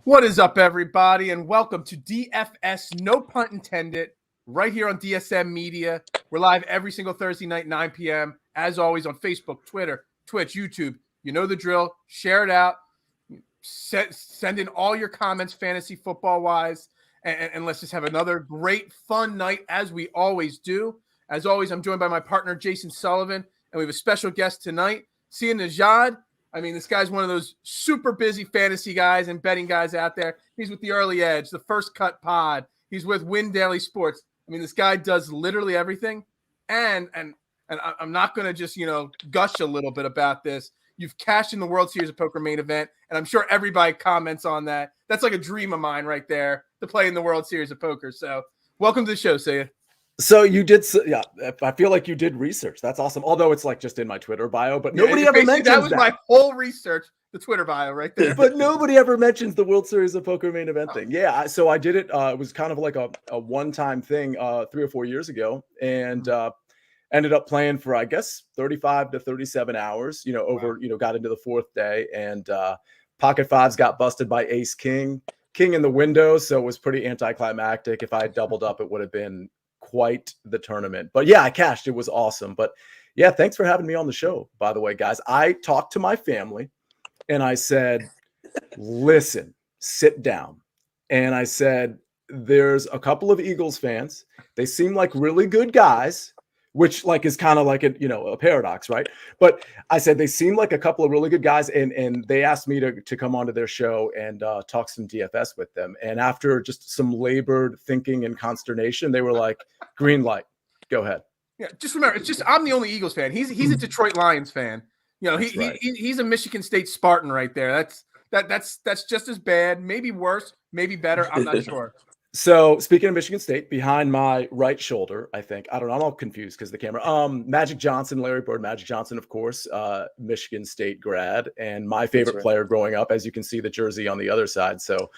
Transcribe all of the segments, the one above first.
What is up, everybody, and welcome to DFS, no punt intended, right here on DSM Media. We're live every single Thursday night, 9 p.m., as always, on Facebook, Twitter, Twitch, YouTube. You know the drill. Share it out. Send in all your comments, fantasy football-wise, and let's just have another great, fun night, as we always do. As always, I'm joined by my partner, Jason Sullivan, and we have a special guest tonight, Nejad. I mean, this guy's one of those super busy fantasy guys and betting guys out there. He's with the Early Edge, the First Cut Pod. He's with Win Daily Sports. I mean, this guy does literally everything. And I'm not going to just, gush a little bit about this. You've cashed in the World Series of Poker main event, and I'm sure everybody comments on that. That's like a dream of mine right there, to play in the World Series of Poker. So welcome to the show, Saya. So you did, yeah. I feel like you did research. That's awesome. Although it's like just in my Twitter bio, but nobody ever mentions that. Was my whole research, the Twitter bio right there. But nobody ever mentions the World Series of Poker main event thing. Yeah, so I did it. It was kind of like a one-time thing 3 or 4 years ago, and ended up playing for, I guess, 35 to 37 hours. Got into the fourth day, and pocket fives got busted by Ace King in the window, so it was pretty anticlimactic. If I had doubled up, it would have been quite the tournament. But yeah, I cashed. It was awesome. But yeah, thanks for having me on the show, by the way, guys. I talked to my family and I said, listen, sit down. And I said, there's a couple of Eagles fans. They seem like really good guys, which is kind of like a paradox, right? But I said they seem like a couple of really good guys, and they asked me to come onto their show and talk some DFS with them. And after just some labored thinking and consternation, they were like, "Green light, go ahead." Yeah, just remember, it's just I'm the only Eagles fan. He's a Detroit Lions fan. He's a Michigan State Spartan right there. That's just as bad, maybe worse, maybe better. I'm not sure. So speaking of Michigan State, behind my right shoulder, I think, I don't know, I'm all confused because the camera, Magic Johnson, Larry Bird, Magic Johnson, of course, Michigan State grad, and my favorite player growing up, as you can see the jersey on the other side. So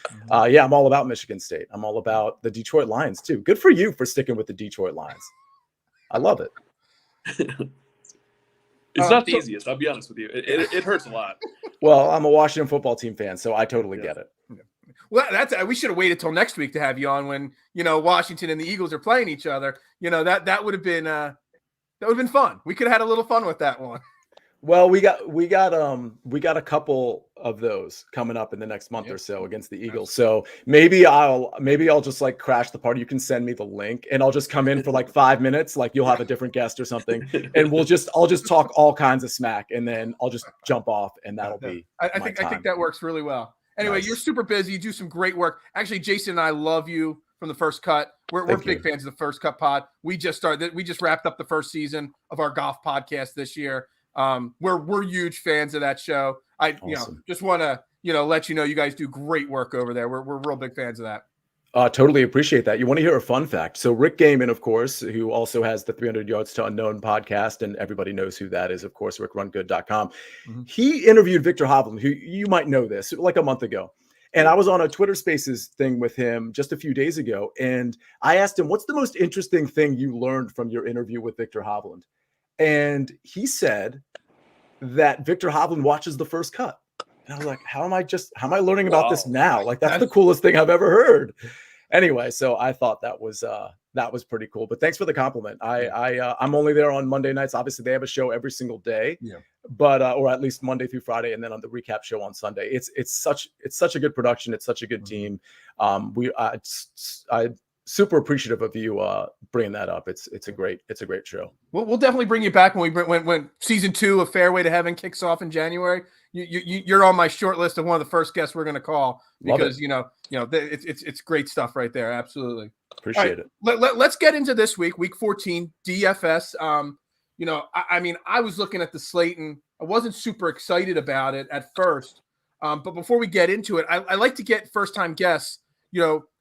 yeah, I'm all about Michigan State. I'm all about the Detroit Lions too. Good for you for sticking with the Detroit Lions. I love it. It's not the easiest, I'll be honest with you. It hurts a lot. Well, I'm a Washington football team fan, so I totally get it. Well, we should have waited till next week to have you on when Washington and the Eagles are playing each other. That would have been fun. We could have had a little fun with that one. Well, we got a couple of those coming up in the next month or so against the Eagles. So maybe I'll just crash the party. You can send me the link and I'll just come in for 5 minutes. You'll have a different guest or something, and I'll just talk all kinds of smack, and then I'll just jump off, and that'll be. I think that works really well. Anyway, You're super busy. You do some great work. Actually, Jason and I love you from the First Cut. We're big fans of the First Cut Pod. We just wrapped up the first season of our golf podcast this year. We're huge fans of that show. Awesome. Just want to let you know you guys do great work over there. We're real big fans of that. Totally appreciate that. You want to hear a fun fact? So Rick Gaiman, of course, who also has the 300 Yards to Unknown podcast, and everybody knows who that is, of course, rickrungood.com. He interviewed Victor Hovland, who you might know this, a month ago. And I was on a Twitter Spaces thing with him just a few days ago. And I asked him, what's the most interesting thing you learned from your interview with Victor Hovland? And he said that Victor Hovland watches The First Cut. And I was like, how am I learning about this now? That's the coolest thing I've ever heard. Anyway, so I thought that was pretty cool. But thanks for the compliment. I'm only there on Monday nights. Obviously, they have a show every single day, but or at least Monday through Friday, and then on the recap show on Sunday. It's such a good production. It's such a good team. I super appreciative of you bringing that up. It's a great show. We'll definitely bring you back when season 2 of Fairway to Heaven kicks off in January. You're on my short list of one of the first guests we're going to call, because it's great stuff right there. Absolutely appreciate it. Let's get into this week 14 DFS. I was looking at the slate and I wasn't super excited about it at first, but before we get into it, I like to get first time guests.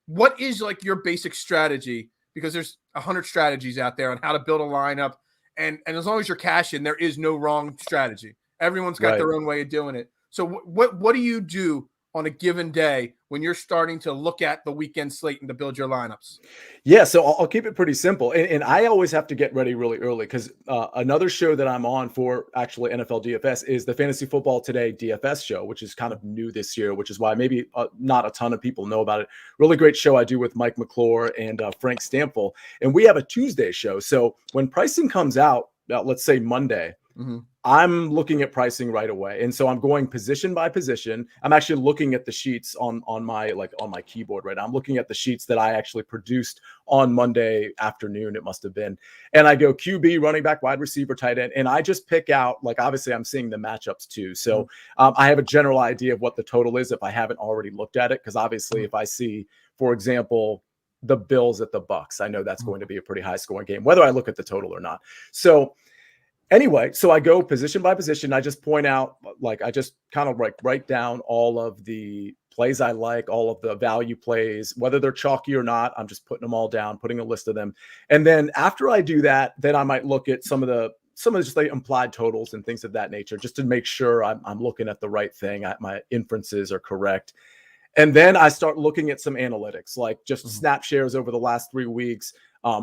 What is your basic strategy? Because there's 100 strategies out there on how to build a lineup, and as long as you're cashing, there is no wrong strategy. Everyone's got their own way of doing it. So what do you do on a given day when you're starting to look at the weekend slate and to build your lineups? Yeah, so I'll keep it pretty simple. And I always have to get ready really early because another show that I'm on for actually NFL DFS is the Fantasy Football Today DFS show, which is kind of new this year, which is why maybe not a ton of people know about it. Really great show I do with Mike McClure and Frank Stample. And we have a Tuesday show. So when pricing comes out, let's say Monday, I'm looking at pricing right away. And so I'm going position by position. I'm actually looking at the sheets on my keyboard right now. I'm looking at the sheets that I actually produced on Monday afternoon, it must have been. And I go QB, running back, wide receiver, tight end. And I just pick out, like, obviously I'm seeing the matchups too. So I have a general idea of what the total is if I haven't already looked at it. Because obviously if I see, for example, the Bills at the Bucks, I know that's going to be a pretty high scoring game, whether I look at the total or not. So anyway, so I go position by position. I just point out, like, I just kind of write down all of the plays I like, all of the value plays, whether they're chalky or not. I'm just putting them all down, putting a list of them. And then after I do that, then I might look at some of just the implied totals and things of that nature, just to make sure I'm looking at the right thing. My inferences are correct. And then I start looking at some analytics, like just snap shares over the last 3 weeks,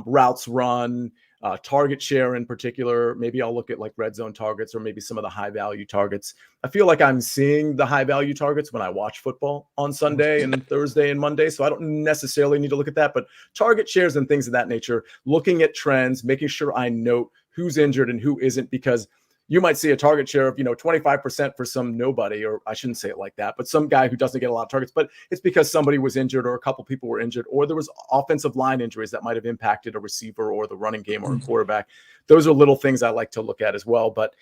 routes run, target share in particular. Maybe I'll look at like red zone targets or maybe some of the high value targets. I feel like I'm seeing the high value targets when I watch football on Sunday and Thursday and Monday. So I don't necessarily need to look at that, but target shares and things of that nature, looking at trends, making sure I note who's injured and who isn't, because you might see a target share of, 25% for some nobody, or I shouldn't say it like that, but some guy who doesn't get a lot of targets, but it's because somebody was injured or a couple people were injured, or there was offensive line injuries that might have impacted a receiver or the running game or a quarterback. Those are little things I like to look at as well. But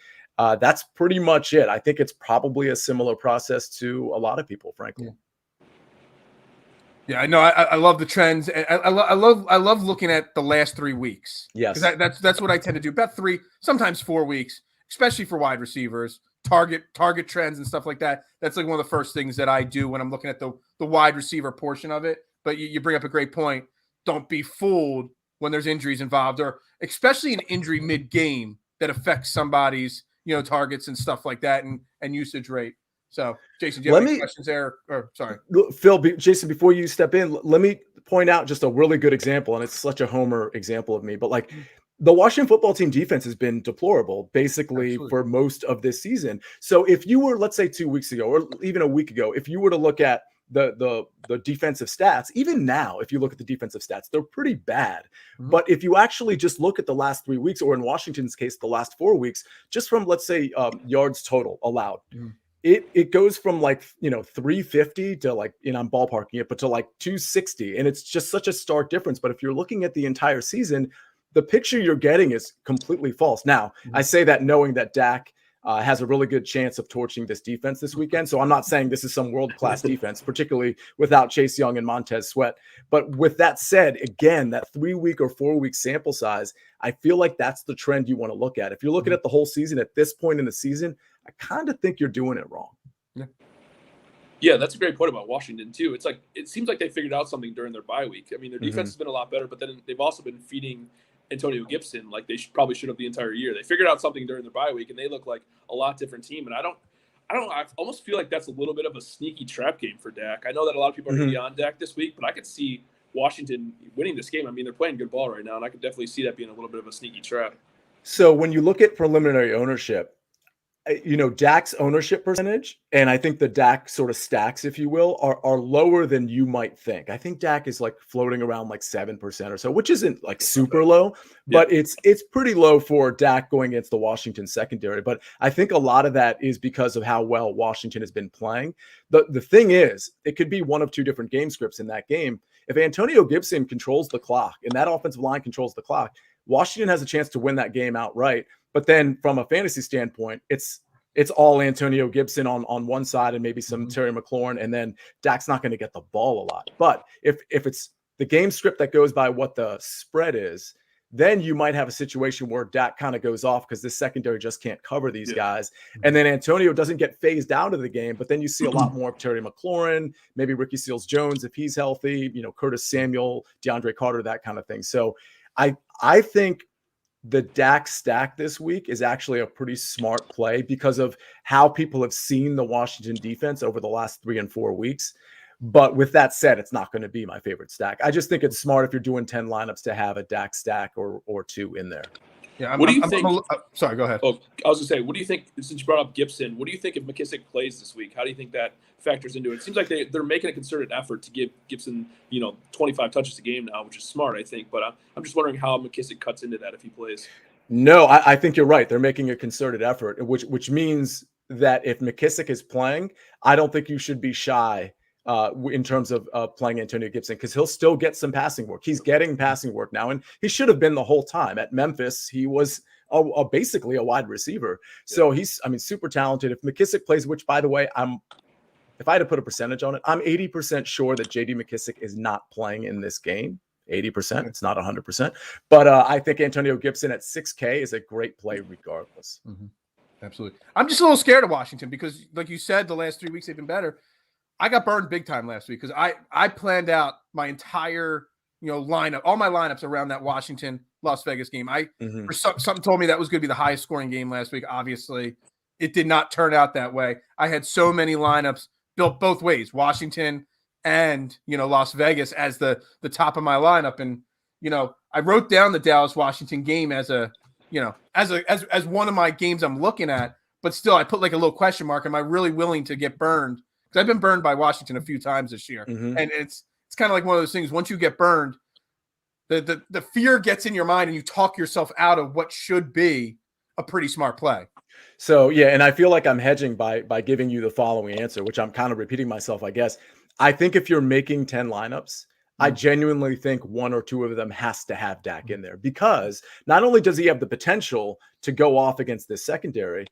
that's pretty much it. I think it's probably a similar process to a lot of people, frankly. Yeah, I know. I love the trends. I love looking at the last 3 weeks. Yes, that's what I tend to do. About 3, sometimes 4 weeks, especially for wide receivers, target trends and stuff like that. That's like one of the first things that I do when I'm looking at the wide receiver portion of it. But you bring up a great point. Don't be fooled when there's injuries involved, or especially an injury mid-game that affects somebody's targets and stuff like that and usage rate. So, Jason, do you have any questions there? Or sorry, Phil, Jason, before you step in, let me point out just a really good example, and it's such a homer example of me, but like the Washington football team defense has been deplorable basically for most of this season. So if you were, let's say 2 weeks ago, or even a week ago, if you were to look at the defensive stats, even now, if you look at the defensive stats, they're pretty bad. But if you actually just look at the last 3 weeks, or in Washington's case, the last 4 weeks, just from, let's say, yards total allowed, it goes from like 350 to like, I'm ballparking it, but to like 260, and it's just such a stark difference. But if you're looking at the entire season, the picture you're getting is completely false. Now, I say that knowing that Dak has a really good chance of torching this defense this weekend. So I'm not saying this is some world-class defense, particularly without Chase Young and Montez Sweat. But with that said, again, that 3 week or 4 week sample size, I feel like that's the trend you want to look at. If you're looking at the whole season at this point in the season, I kind of think you're doing it wrong. Yeah, that's a great point about Washington too. It's like, it seems like they figured out something during their bye week. I mean, their defense has been a lot better, but then they've also been feeding Antonio Gibson like they probably should have the entire year. They figured out something during their bye week, and they look like a lot different team. And I almost feel like that's a little bit of a sneaky trap game for Dak. I know that a lot of people are going to be on Dak this week, but I could see Washington winning this game. I mean, they're playing good ball right now, and I could definitely see that being a little bit of a sneaky trap. So when you look at preliminary ownership, Dak's ownership percentage, and I think the Dak sort of stacks, if you will, are lower than you might think. I think Dak is like floating around like 7% or so, which isn't like super low, but it's pretty low for Dak going against the Washington secondary. But I think a lot of that is because of how well Washington has been playing. The thing is, it could be one of two different game scripts in that game. If Antonio Gibson controls the clock and that offensive line controls the clock, Washington has a chance to win that game outright. But then from a fantasy standpoint, it's all Antonio Gibson on one side and maybe some Terry McLaurin, and then Dak's not going to get the ball a lot. But if it's the game script that goes by what the spread is, then you might have a situation where Dak kind of goes off because this secondary just can't cover these guys. And then Antonio doesn't get phased out of the game, but then you see a lot more of Terry McLaurin, maybe Ricky Seals-Jones if he's healthy, Curtis Samuel, DeAndre Carter, that kind of thing. So I think the Dak stack this week is actually a pretty smart play because of how people have seen the Washington defense over the last 3 and 4 weeks. But with that said, it's not going to be my favorite stack. I just think it's smart if you're doing 10 lineups to have a Dak stack or 2 in there. Yeah, What do you think? Sorry, go ahead. Oh, I was gonna say, what do you think? Since you brought up Gibson, what do you think if McKissick plays this week? How do you think that factors into it? It seems like they're making a concerted effort to give Gibson, 25 touches a game now, which is smart, I think. But I'm just wondering how McKissick cuts into that if he plays. No, I think you're right. They're making a concerted effort, which means that if McKissick is playing, I don't think you should be shy in terms of playing Antonio Gibson, because he'll still get some passing work. He's getting passing work now, and he should have been the whole time. At Memphis, he was basically a wide receiver. So he's super talented. If McKissick plays, which, by the way, if I had to put a percentage on it, I'm 80% sure that JD McKissick is not playing in this game. 80%. It's not 100%. But I think Antonio Gibson at 6K is a great play regardless. Mm-hmm. Absolutely. I'm just a little scared of Washington because, like you said, the last 3 weeks they've been better. I got burned big time last week because I planned out my entire lineup, all my lineups around that Washington Las Vegas game. Something told me that was going to be the highest scoring game last week. Obviously, it did not turn out that way. I had so many lineups built both ways, Washington and Las Vegas as the top of my lineup, and I wrote down the Dallas Washington game as as one of my games I'm looking at, but still I put like a little question mark. Am I really willing to get burned? Because I've been burned by Washington a few times this year, and it's kind of like one of those things. Once you get burned, the fear gets in your mind, and you talk yourself out of what should be a pretty smart play. So yeah, and I feel like I'm hedging by giving you the following answer, which I'm kind of repeating myself, I guess. I think if you're making 10 lineups, I genuinely think 1 or 2 of them has to have Dak in there, because not only does he have the potential to go off against this secondary,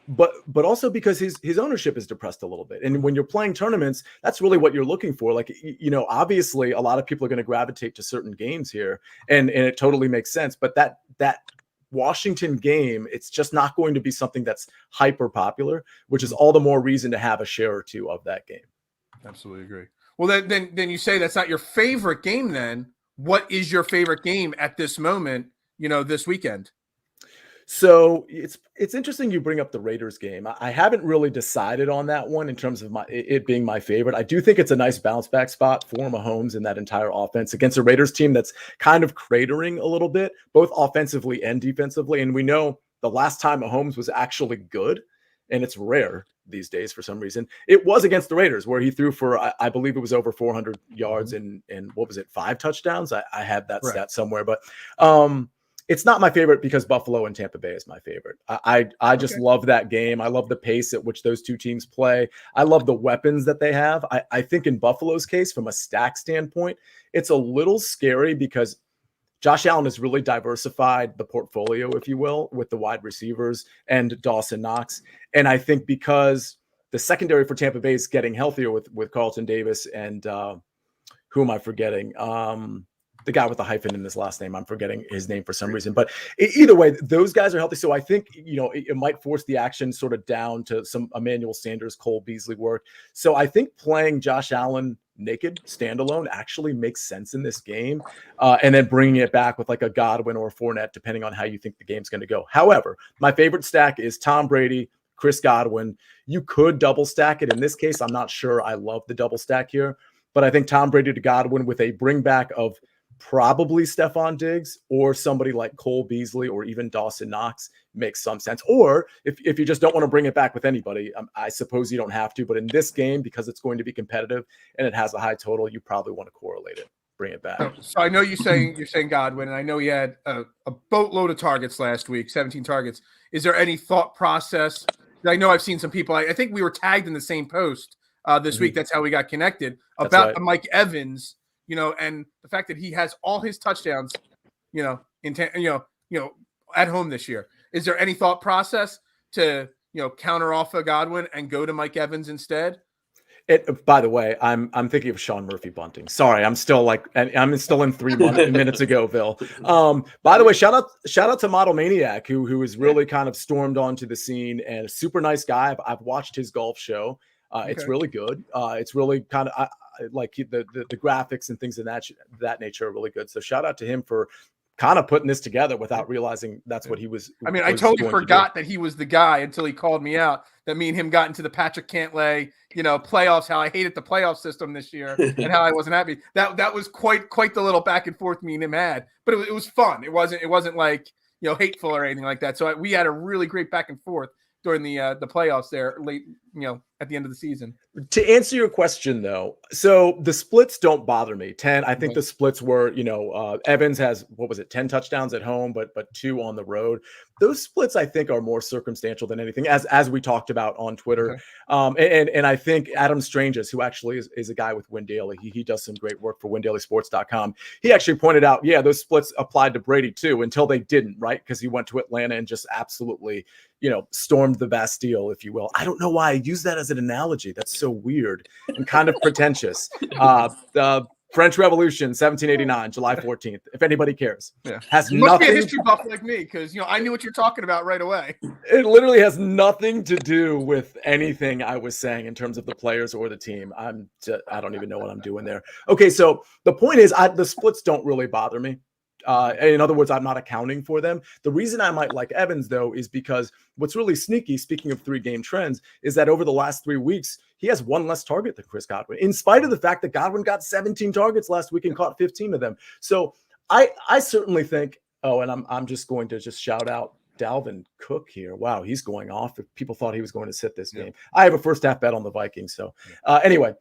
but also because his ownership is depressed a little bit. And when you're playing tournaments, that's really what you're looking for. Like, obviously a lot of people are going to gravitate to certain games here, and it totally makes sense. But that Washington game, it's just not going to be something that's hyper popular, which is all the more reason to have a share or 2 of that game. Absolutely agree. Well, then you say that's not your favorite game. Then what is your favorite game at this moment? This weekend. So it's interesting you bring up the Raiders game. I haven't really decided on that one in terms of it being my favorite. I do think it's a nice bounce back spot for Mahomes and that entire offense against a Raiders team that's kind of cratering a little bit, both offensively and defensively. And we know the last time Mahomes was actually good, and it's rare these days for some reason, it was against the Raiders, where he threw for, I believe it was over 400 yards and what was it, 5 touchdowns? I had that stat somewhere, but it's not my favorite because Buffalo and Tampa Bay is my favorite. I just love that game. I love the pace at which those two teams play. I love the weapons that they have. I think in Buffalo's case, from a stack standpoint, it's a little scary because Josh Allen has really diversified the portfolio, if you will, with the wide receivers and Dawson Knox. And I think because the secondary for Tampa Bay is getting healthier with Carlton Davis and who am I forgetting? The guy with the hyphen in his last name. I'm forgetting his name for some reason. But either way, those guys are healthy. So I think, it might force the action sort of down to some Emmanuel Sanders, Cole Beasley work. So I think playing Josh Allen naked, standalone, actually makes sense in this game. And then bringing it back with like a Godwin or a Fournette, depending on how you think the game's going to go. However, my favorite stack is Tom Brady, Chris Godwin. You could double stack it. In this case, I'm not sure I love the double stack here, but I think Tom Brady to Godwin with a bring back of probably Stephon Diggs or somebody like Cole Beasley or even Dawson Knox makes some sense. Or if you just don't want to bring it back with anybody, I suppose you don't have to. But in this game, because it's going to be competitive and it has a high total, you probably want to correlate it, bring it back. So I know you're saying Godwin, and I know he had a boatload of targets last week, 17 targets. Is there any thought process? I know I've seen some people. I think we were tagged in the same post this week. That's how we got connected about Mike Evans. And the fact that he has all his touchdowns, at home this year. Is there any thought process to, counter off a Godwin and go to Mike Evans instead? By the way, I'm thinking of Sean Murphy bunting. Sorry, I'm still in 3 minutes ago, Bill. By the way, shout out to Model Maniac, who has really kind of stormed onto the scene, and a super nice guy. I've watched his golf show. It's really good. It's really kind of like the graphics and things of that nature are really good. So shout out to him for kind of putting this together without realizing that's what he was. I mean, I was totally going to forgot that he was the guy until he called me out that me and him got into the Patrick Cantlay, playoffs, how I hated the playoff system this year and how I wasn't happy. That was quite the little back and forth me and him had, but it was fun. It wasn't like, hateful or anything like that. So we had a really great back and forth during the playoffs there late, at the end of the season. To answer your question, though, so the splits don't bother me. 10, I think the splits were, Evans has, 10 touchdowns at home, but 2 on the road. Those splits, I think, are more circumstantial than anything, as we talked about on Twitter. Okay. And I think Adam Stranges, who actually is a guy with Win Daily, he does some great work for WinDailySports.com. He actually pointed out, those splits applied to Brady too, until they didn't, right? Because he went to Atlanta and just absolutely, stormed the Bastille, if you will. I don't know why I use that as an analogy. That's so weird and kind of pretentious. The French Revolution, 1789, July 14th. If anybody cares, has you nothing. Must be a history buff like me, because I knew what you're talking about right away. It literally has nothing to do with anything I was saying in terms of the players or the team. I don't even know what I'm doing there. Okay, so the point is, the splits don't really bother me. In other words, I'm not accounting for them. The reason I might like Evans, though, is because what's really sneaky, speaking of 3-game trends, is that over the last 3 weeks, he has 1 less target than Chris Godwin, in spite of the fact that Godwin got 17 targets last week and caught 15 of them. So I certainly think, and I'm just going to shout out Dalvin Cook here. Wow, he's going off. If people thought he was going to sit this game. I have a first half bet on the Vikings. So anyway.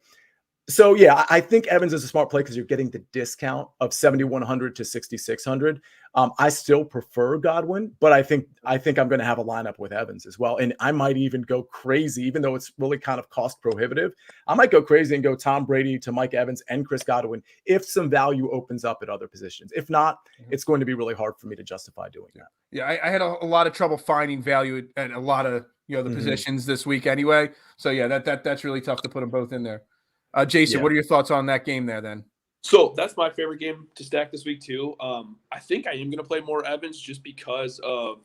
So, I think Evans is a smart play because you're getting the discount of 7,100 to 6,600. I still prefer Godwin, but I think I'm going to have a lineup with Evans as well. And I might even go crazy, even though it's really kind of cost prohibitive. I might go crazy and go Tom Brady to Mike Evans and Chris Godwin if some value opens up at other positions. If not, it's going to be really hard for me to justify doing that. Yeah, I had a lot of trouble finding value at a lot of the positions this week anyway. So, that's really tough to put them both in there. Jason, what are your thoughts on that game there then? So that's my favorite game to stack this week too. I think I am going to play more Evans just because of,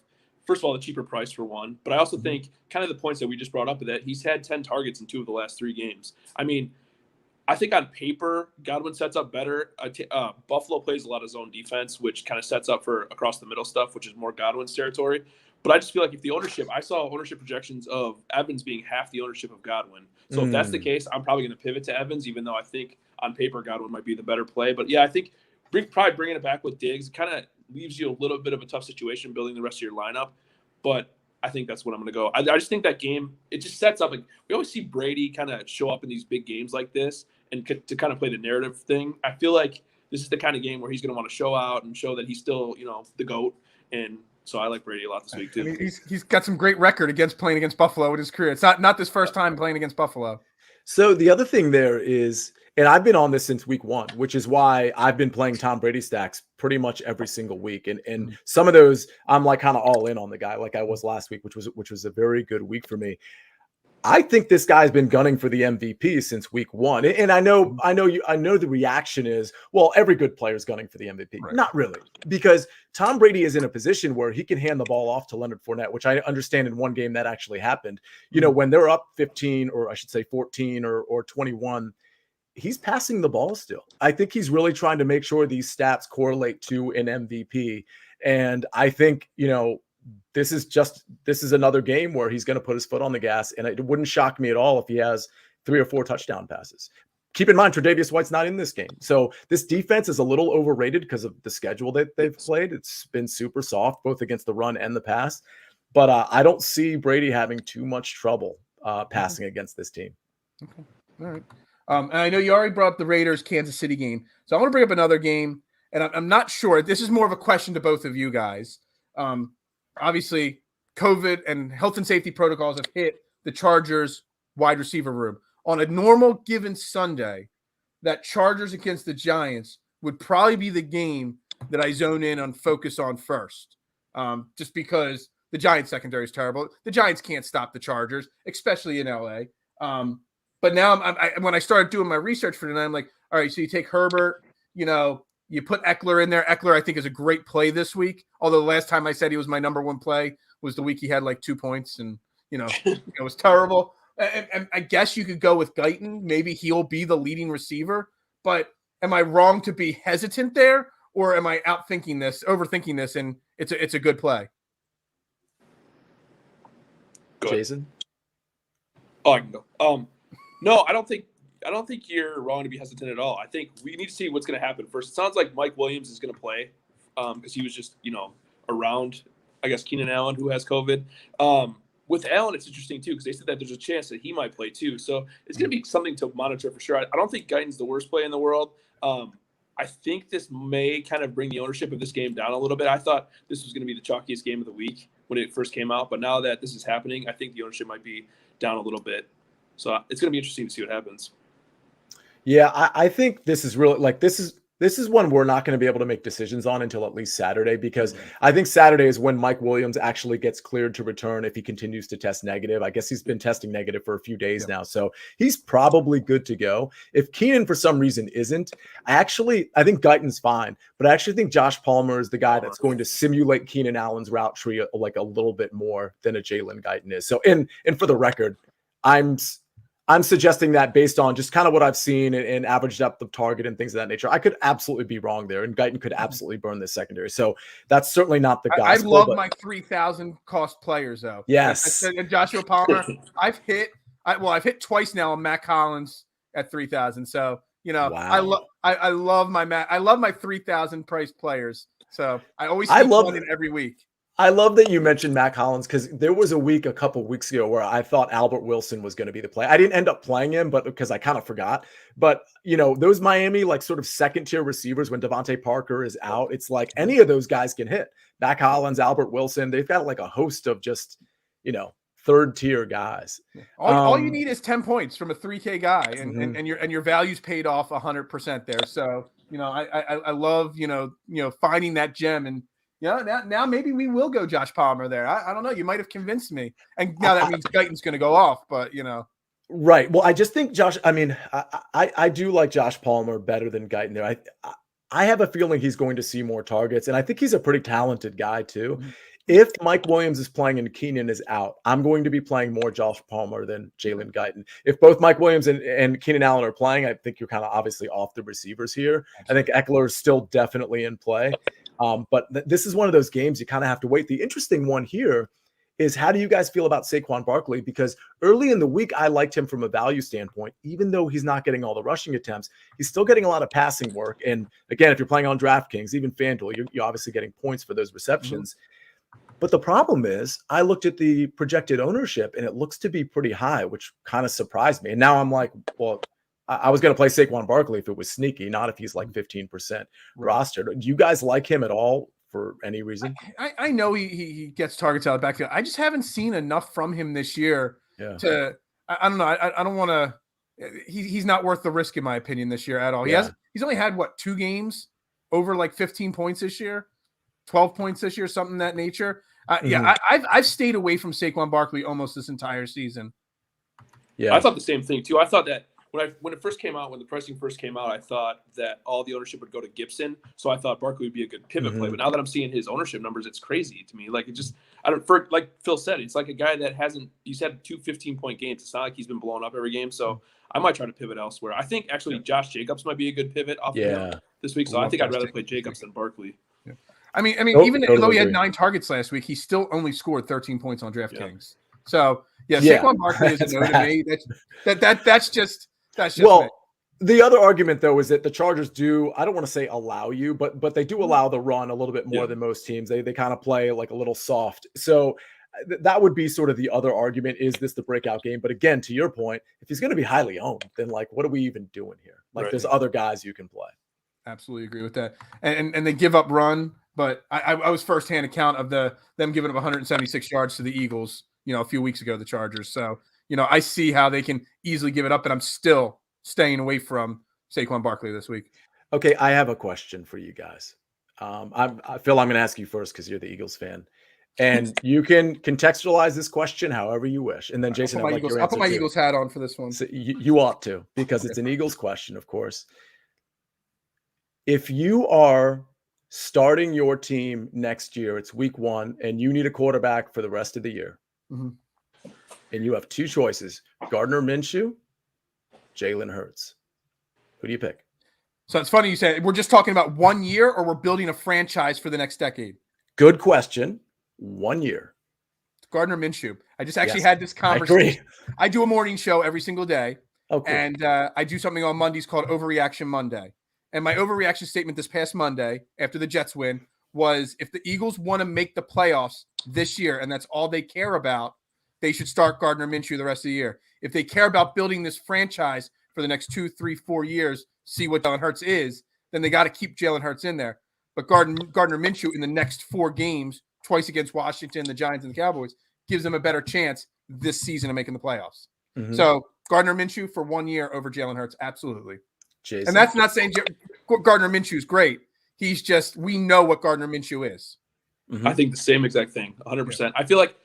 first of all, the cheaper price for one, but I also think kind of the points that we just brought up with that he's had 10 targets in 2 of the last 3 games. I mean, I think on paper, Godwin sets up better. Buffalo plays a lot of zone defense, which kind of sets up for across the middle stuff, which is more Godwin's territory. But I just feel like if the ownership, I saw ownership projections of Evans being half the ownership of Godwin. So if that's the case, I'm probably going to pivot to Evans, even though I think on paper Godwin might be the better play. But I think probably bringing it back with Diggs kind of leaves you a little bit of a tough situation building the rest of your lineup. But I think that's what I'm going to go. I just think that game, it just sets up. Like, we always see Brady kind of show up in these big games like this and to kind of play the narrative thing. I feel like this is the kind of game where he's going to want to show out and show that he's still, the GOAT. And so I like Brady a lot this week too. I mean, he's got some great record playing against Buffalo in his career. It's not this first time playing against Buffalo. So the other thing there is, and I've been on this since week 1, which is why I've been playing Tom Brady stacks pretty much every single week. And some of those I'm like kind of all in on the guy, like I was last week, which was a very good week for me. I think this guy's been gunning for the MVP since week 1. And I know the reaction is, well, every good player is gunning for the MVP. Right. Not really, because Tom Brady is in a position where he can hand the ball off to Leonard Fournette, which I understand in one game that actually happened. When they're up 15, or I should say 14 or 21, he's passing the ball still. I think he's really trying to make sure these stats correlate to an MVP. And I think, this is another game where he's going to put his foot on the gas, and it wouldn't shock me at all if he has 3 or 4 touchdown passes. Keep in mind, Tre'Davious White's not in this game. So this defense is a little overrated because of the schedule that they've played. It's been super soft, both against the run and the pass. But I don't see Brady having too much trouble passing against this team. Okay. All right. And I know you already brought up the Raiders-Kansas City game. So I want to bring up another game, and I'm not sure. This is more of a question to both of you guys. Obviously, COVID and health and safety protocols have hit the Chargers wide receiver room. On a normal given Sunday, that Chargers against the Giants would probably be the game that I zone in on focus on first, just because the Giants secondary is terrible. The Giants can't stop the Chargers, especially in LA. But now when I started doing my research for tonight, I'm like, all right, so you take Herbert, you put Eckler in there. Eckler, I think, is a great play this week. Although the last time I said he was my number 1 play was the week he had like 2 points, and it was terrible. And I guess you could go with Guyton. Maybe he'll be the leading receiver. But am I wrong to be hesitant there, or am I overthinking this, and it's a good play? Go Jason? Oh, I can go. No, I don't think you're wrong to be hesitant at all. I think we need to see what's going to happen first. It sounds like Mike Williams is going to play because he was just around, I guess, Keenan Allen, who has COVID. With Allen, it's interesting too because they said that there's a chance that he might play too. So it's going to be something to monitor for sure. I don't think Guyton's the worst play in the world. I think this may kind of bring the ownership of this game down a little bit. I thought this was going to be the chalkiest game of the week when it first came out, but now that this is happening, I think the ownership might be down a little bit. So it's going to be interesting to see what happens. Yeah, I think this is really this is one we're not going to be able to make decisions on until at least Saturday, because I think Saturday is when Mike Williams actually gets cleared to return if he continues to test negative. I guess he's been testing negative for a few days now, so he's probably good to go. If Keenan for some reason isn't, I think Guyton's fine, but I actually think Josh Palmer is the guy that's going to simulate Keenan Allen's route tree like a little bit more than a Jalen Guyton is. So, and for the record, I'm suggesting that based on just kind of what I've seen and average depth of target and things of that nature. I could absolutely be wrong there, and Guyton could absolutely burn this secondary. So that's certainly not the gospel. I love my 3,000 cost players though. Yes, and Joshua Palmer. I've hit twice now on Matt Collins at 3,000. So wow. I love my 3,000 price players. So I always one in every week. I love that you mentioned Matt Collins, because there was a couple weeks ago where I thought Albert Wilson was going to be the play. I didn't end up playing him, but because I kind of forgot. But those Miami sort of second tier receivers, when Devontae Parker is out, it's like any of those guys can hit. Matt Collins, Albert Wilson, they've got a host of just third tier guys. All you need is 10 points from a 3K guy, and your value's paid off 100% there. So I love finding that gem. And now maybe we will go Josh Palmer there. I don't know. You might have convinced me. And now that means Guyton's going to go off, but Right. Well, I just think I do like Josh Palmer better than Guyton there. I have a feeling he's going to see more targets, and I think he's a pretty talented guy too. Mm-hmm. If Mike Williams is playing and Keenan is out, I'm going to be playing more Josh Palmer than Jalen Guyton. If both Mike Williams and Keenan Allen are playing, I think you're kind of obviously off the receivers here. Absolutely. I think Eckler is still definitely in play. But this is one of those games you kind of have to wait. The interesting one here is, how do you guys feel about Saquon Barkley? Because early in the week, I liked him from a value standpoint. Even though he's not getting all the rushing attempts, he's still getting a lot of passing work. And again, if you're playing on DraftKings, even FanDuel, you're obviously getting points for those receptions. Mm-hmm. But the problem is, I looked at the projected ownership and it looks to be pretty high, which kind of surprised me. And now I'm like, well, I was going to play Saquon Barkley if it was sneaky, not if he's like 15% rostered. Do you guys like him at all for any reason? I know he gets targets out of the backfield. I just haven't seen enough from him this year to – I don't know. I don't want to – he's not worth the risk, in my opinion, this year at all. He's only had, 2 games over 15 points this year, 12 points this year, something of that nature. I've stayed away from Saquon Barkley almost this entire season. Yeah, I thought the same thing too. I thought that when it first came out, when the pricing first came out, I thought that all the ownership would go to Gibson. So I thought Barkley would be a good pivot play. But now that I'm seeing his ownership numbers, it's crazy to me. Like, like Phil said, it's like a guy that he's had 2 15-point games. It's not like he's been blowing up every game. So I might try to pivot elsewhere. I think actually Josh Jacobs might be a good pivot off of him this week. So I think I'd rather play Jacobs than Barkley. Yeah. I mean, even though he had 9 targets last week, he still only scored 13 points on DraftKings. So Saquon Barkley is a no to me. That's just me. The other argument, though, is that the Chargers do, I don't want to say allow you, but they do allow the run a little bit more than most teams. They kind of play like a little soft. So that would be sort of the other argument. Is this the breakout game? But again, to your point, if he's going to be highly owned, then what are we even doing here? There's other guys you can play. Absolutely agree with that. And they give up run, but I was firsthand account of them giving up 176 yards to the Eagles, a few weeks ago, the Chargers. So, I see how they can easily give it up, and I'm still staying away from Saquon Barkley this week. Okay, I have a question for you guys. I feel I'm going to ask you first because you're the Eagles fan, and you can contextualize this question however you wish. And then Jason, I'll put my Eagles hat on for this one. So you ought to, because it's an Eagles question, of course. If you are starting your team next year, it's week 1, and you need a quarterback for the rest of the year, and you have 2 choices: Gardner Minshew, Jalen Hurts. Who do you pick? So it's funny you said we're just talking about 1 year, or we're building a franchise for the next decade. Good question. 1 year. Gardner Minshew. I just actually Yes, had this conversation. I agree. I do a morning show every single day. Oh, cool. And I do something on Mondays called Overreaction Monday. And my overreaction statement this past Monday, after the Jets win, was if the Eagles want to make the playoffs this year, and that's all they care about, they should start Gardner Minshew the rest of the year. If they care about building this franchise for the next 2, 3, 4 years, see what Jalen Hurts is, then they got to keep Jalen Hurts in there. But Gardner Minshew in the next 4 games, twice against Washington, the Giants, and the Cowboys, gives them a better chance this season of making the playoffs. Mm-hmm. So Gardner Minshew for 1 year over Jalen Hurts, absolutely. Jason. And that's not saying Gardner Minshew is great. He's just, we know what Gardner Minshew is. Mm-hmm. I think the same exact thing, 100%. Yeah. I feel like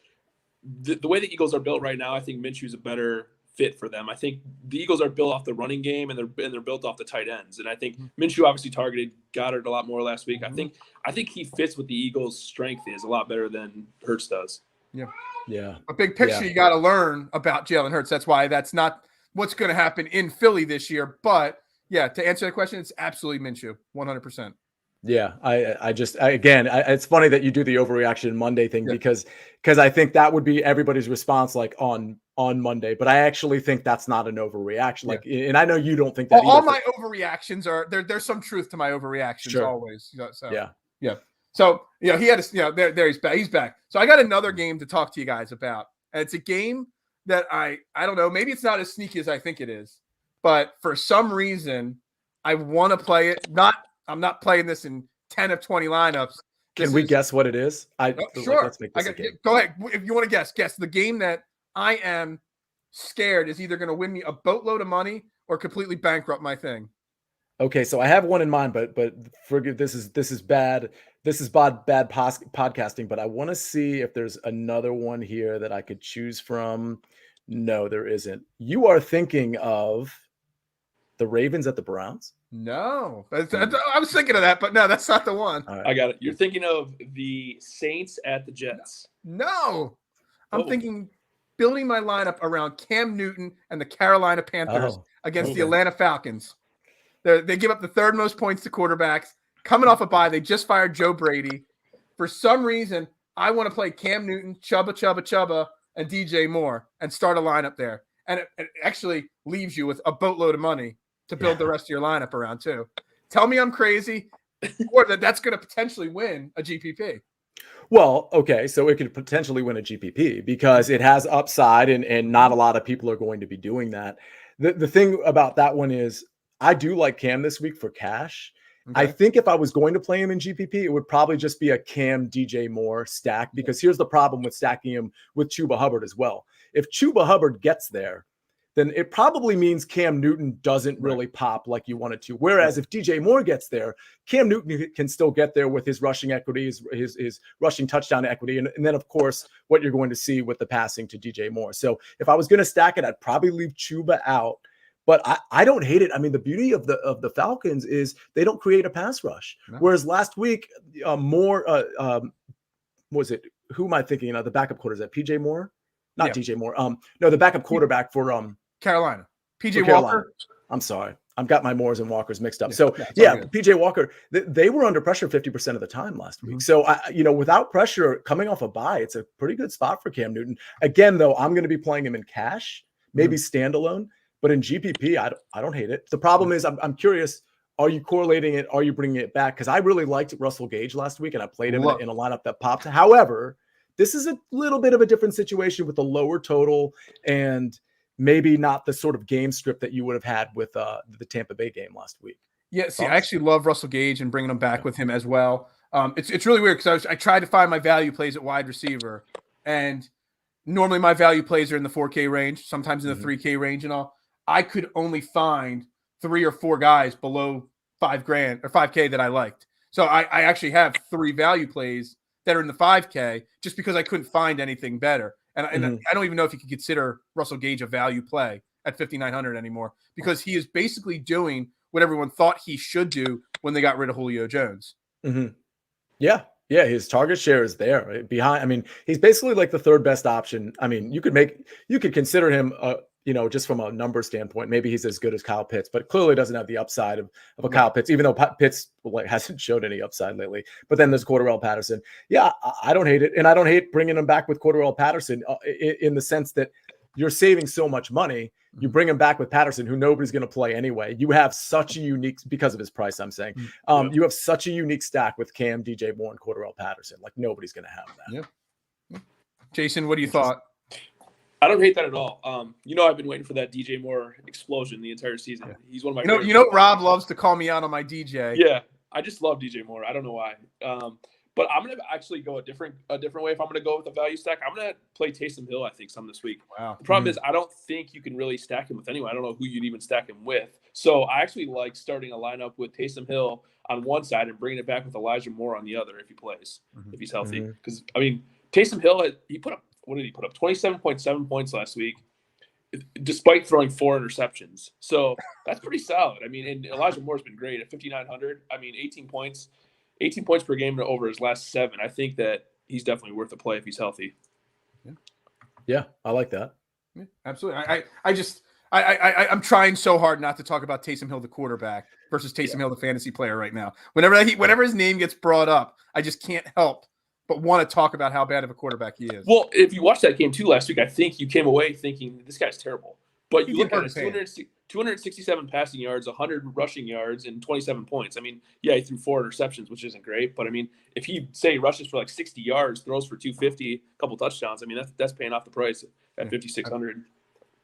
the way the Eagles are built right now, I think Minshew's a better fit for them. I think the Eagles are built off the running game, and they're built off the tight ends. And I think Minshew obviously targeted Goddard a lot more last week. I think he fits what the Eagles' strength is a lot better than Hurts does. Yeah. Yeah. A big picture you got to learn about Jalen Hurts. That's why that's not what's going to happen in Philly this year. But yeah, to answer the question, it's absolutely Minshew, 100%. Yeah, it's funny that you do the overreaction Monday thing because I think that would be everybody's response like on Monday, but I actually think that's not an overreaction. Like, and I know you don't think that. All my overreactions are there's some truth to my overreactions always. So yeah. So he had there he's back. He's back. So I got another game to talk to you guys about. And it's a game that I don't know. Maybe it's not as sneaky as I think it is, but for some reason I want to play it. I'm not playing this in 10 of 20 lineups. Can we guess what it is? Sure. Let's make this a game. Go ahead. If you want to guess. The game that I am scared is either going to win me a boatload of money or completely bankrupt my thing. Okay, so I have one in mind, but forgive, this is bad. This is bad podcasting, but I want to see if there's another one here that I could choose from. No, there isn't. You are thinking of the Ravens at the Browns? No, I was thinking of that, but no, that's not the one. Right. I got it. You're thinking of the Saints at the Jets. No, I'm thinking building my lineup around Cam Newton and the Carolina Panthers against the Atlanta Falcons. They give up the third most points to quarterbacks. Coming off a bye, they just fired Joe Brady. For some reason, I want to play Cam Newton, Chubba, and DJ Moore and start a lineup there. And it actually leaves you with a boatload of money to build the rest of your lineup around too. Tell me I'm crazy, or that's going to potentially win a GPP. Well, okay, so it could potentially win a GPP because it has upside, and not a lot of people are going to be doing that. The thing about that one is I do like Cam this week for cash. Okay. I think if I was going to play him in GPP, it would probably just be a Cam DJ Moore stack, because here's the problem with stacking him with Chuba Hubbard as well. If Chuba Hubbard gets there, then it probably means Cam Newton doesn't really pop like you want it to. Whereas if DJ Moore gets there, Cam Newton can still get there with his rushing equity, his rushing touchdown equity. And then, of course, what you're going to see with the passing to DJ Moore. So if I was going to stack it, I'd probably leave Chuba out. But I don't hate it. I mean, the beauty of the Falcons is they don't create a pass rush. No. Whereas last week, Moore, was it, who am I thinking of? The backup quarterback, PJ Moore? Not DJ Moore. No, the backup quarterback for Carolina. PJ Walker. I'm sorry. I've got my Moores and Walkers mixed up. So PJ Walker, they were under pressure 50% of the time last week. So without pressure coming off a bye, it's a pretty good spot for Cam Newton. Again, though, I'm going to be playing him in cash, maybe standalone, but in GPP, I don't hate it. The problem is I'm curious, are you correlating it? Are you bringing it back? Because I really liked Russell Gage last week, and I played him in a lineup that popped. However, this is a little bit of a different situation with the lower total and maybe not the sort of game script that you would have had with the Tampa Bay game last week. Yeah, see, I actually love Russell Gage and bringing him back with him as well. It's really weird because I tried to find my value plays at wide receiver, and normally my value plays are in the 4K range, sometimes in the 3K range and all. I could only find 3 or 4 guys below $5,000 or $5K that I liked. So I actually have 3 value plays that are in the 5K just because I couldn't find anything better. And I don't even know if you could consider Russell Gage a value play at 5,900 anymore, because he is basically doing what everyone thought he should do when they got rid of Julio Jones. Mm-hmm. Yeah. His target share is there behind. I mean, he's basically like the third best option. I mean, you could consider him just from a number standpoint, maybe he's as good as Kyle Pitts, but clearly doesn't have the upside of a Right. Kyle Pitts, even though Pitts hasn't showed any upside lately. But then there's Cordarrelle Patterson. Yeah, I don't hate it. And I don't hate bringing him back with Cordarrelle Patterson in the sense that you're saving so much money. You bring him back with Patterson, who nobody's going to play anyway. You have such a unique, because of his price, I'm saying, you have such a unique stack with Cam, DJ Moore, and Cordarrelle Patterson. Like nobody's going to have that. Yeah. Jason, what do you thought? I don't hate that at all. I've been waiting for that DJ Moore explosion the entire season. Yeah. He's one of my Rob loves to call me out on my DJ. Yeah, I just love DJ Moore. I don't know why. But I'm gonna actually go a different way. If I'm gonna go with a value stack, I'm gonna play Taysom Hill, I think, some this week. Wow. The problem is I don't think you can really stack him with anyone. I don't know who you'd even stack him with. So I actually like starting a lineup with Taysom Hill on one side and bringing it back with Elijah Moore on the other if he plays, if he's healthy. Because Taysom Hill, he put up 27.7 points last week, despite throwing 4 interceptions. So that's pretty solid. And Elijah Moore's been great at 5,900. 18 points per game over his last 7. I think that he's definitely worth a play if he's healthy. Yeah, I like that. Yeah, absolutely. I'm trying so hard not to talk about Taysom Hill, the quarterback, versus Taysom Hill, the fantasy player right now. Whenever his name gets brought up, I just can't help but want to talk about how bad of a quarterback he is. Well, if you watched that game too last week, I think you came away thinking this guy's terrible. But you look at it, 267 passing yards, 100 rushing yards, and 27 points. He threw 4 interceptions, which isn't great. But, if he, say, rushes for like 60 yards, throws for 250, a couple touchdowns, that's paying off the price at 5,600.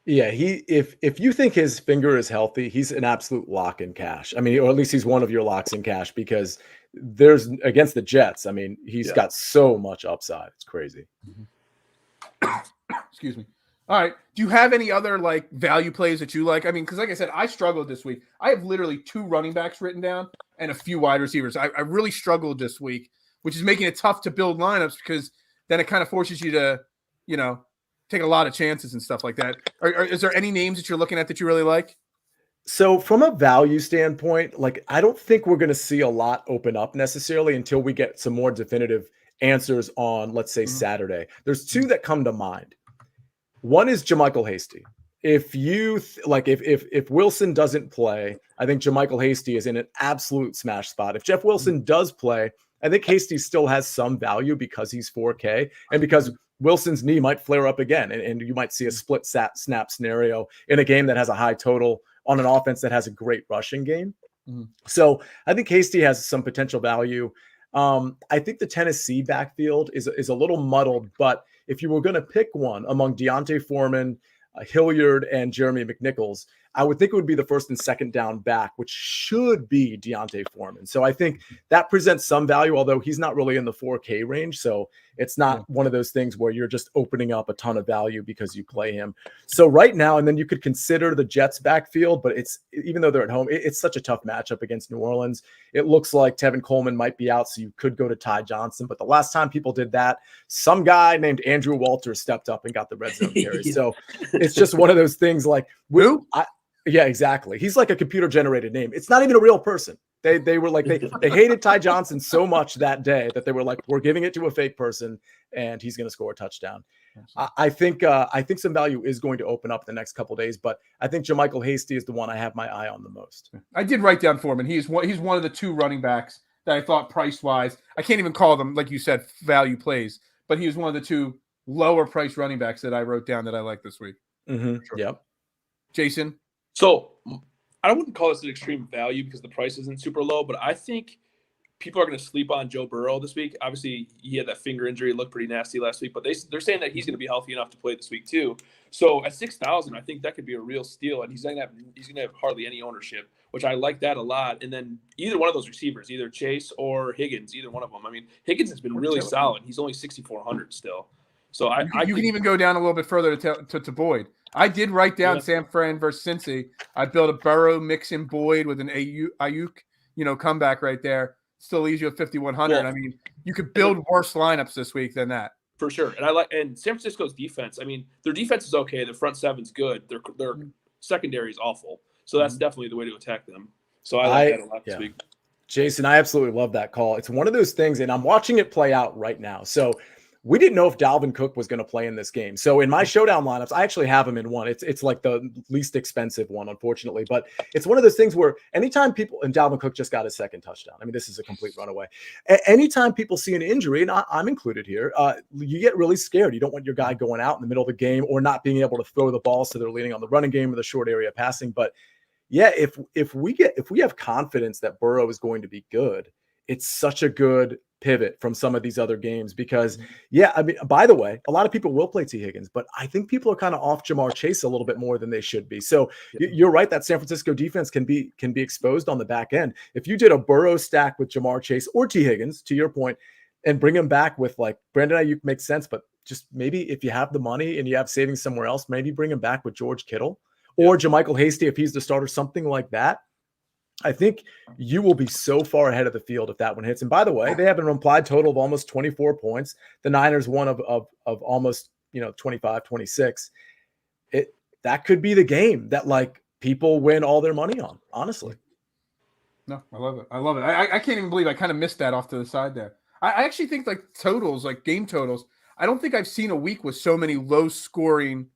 Yeah, if you think his finger is healthy, he's an absolute lock in cash. Or at least he's one of your locks in cash because there's against the Jets. He's got so much upside. It's crazy. Excuse me. All right. Do you have any other value plays that you like? Because like I said, I struggled this week. I have literally 2 running backs written down and a few wide receivers. I really struggled this week, which is making it tough to build lineups because then it kind of forces you to, take a lot of chances and stuff like that. Is there any names that you're looking at that you really like? So from a value standpoint, I don't think we're going to see a lot open up necessarily until we get some more definitive answers on, let's say, Saturday. There's 2 that come to mind. One is JaMychal Hasty. If you if Wilson doesn't play, I think JaMychal Hasty is in an absolute smash spot. If Jeff Wilson does play, I think Hasty still has some value because he's 4K and because Wilson's knee might flare up again, and you might see a split snap scenario in a game that has a high total on an offense that has a great rushing game. So I think Hasty has some potential value. I think the Tennessee backfield is a little muddled, but if you were going to pick one among Deontay Foreman, Hilliard, and Jeremy McNichols, I would think it would be the first and second down back, which should be Deontay Foreman. So I think that presents some value, although he's not really in the 4K range. So it's not one of those things where you're just opening up a ton of value because you play him. So right now, and then you could consider the Jets backfield, but even though they're at home, it's such a tough matchup against New Orleans. It looks like Tevin Coleman might be out, so you could go to Ty Johnson. But the last time people did that, some guy named Andrew Walters stepped up and got the red zone carry. So it's just one of those things yeah, exactly. He's like a computer generated name. It's not even a real person. They were they hated Ty Johnson so much that day that they were like, we're giving it to a fake person and he's going to score a touchdown. I think some value is going to open up the next couple of days, but I think JaMychal Hasty is the one I have my eye on the most. I did write down Foreman. He's one of the 2 running backs that I thought price wise, I can't even call them, like you said, value plays, but he was one of the 2 lower price running backs that I wrote down that I like this week. Sure. Yep. Jason. So I wouldn't call this an extreme value because the price isn't super low, but I think people are going to sleep on Joe Burrow this week. Obviously, he had that finger injury. It looked pretty nasty last week, but they're saying that he's going to be healthy enough to play this week too. So at 6,000, I think that could be a real steal, and he's going to have hardly any ownership, which I like that a lot. And then either one of those receivers, either Chase or Higgins, either one of them. Higgins has been really solid. He's only 6,400 still. So you can even go down a little bit further to Boyd. I did write down San Fran versus Cincy. I built a Burrow, Mixon, Boyd with an Ayuk, comeback right there. Still leaves you at 5,100. Well, you could build worse lineups this week than that. For sure. And San Francisco's defense, their defense is okay. Their front seven's good. Their secondary is awful. So that's definitely the way to attack them. So I like that a lot this week. Jason, I absolutely love that call. It's one of those things, and I'm watching it play out right now. So we didn't know if Dalvin Cook was going to play in this game. So in my showdown lineups, I actually have him in one. It's like the least expensive one, unfortunately. But it's one of those things where anytime people, and Dalvin Cook just got his second touchdown. I mean, this is a complete runaway. Anytime people see an injury, and I'm included here, you get really scared. You don't want your guy going out in the middle of the game or not being able to throw the ball, so they're leaning on the running game or the short area passing. But yeah, if we have confidence that Burrow is going to be good, it's such a good pivot from some of these other games because, yeah, I mean, by the way, a lot of people will play T. Higgins, but I think people are kind of off Jamar Chase a little bit more than they should be. So you're right that San Francisco defense can be exposed on the back end. If you did a Burrow stack with Jamar Chase or T. Higgins, to your point, and bring him back with like Brandon Ayuk makes sense, but just maybe if you have the money and you have savings somewhere else, maybe bring him back with George Kittle or JaMychal Hasty if he's the starter, something like that. I think you will be so far ahead of the field if that one hits. And by the way, they have an implied total of almost 24 points. The Niners won of almost 25, 26. That could be the game that like people win all their money on, honestly. No, I love it. I love it. I can't even believe I kind of missed that off to the side there. I actually think like totals, like game totals, I don't think I've seen a week with so many low scoring,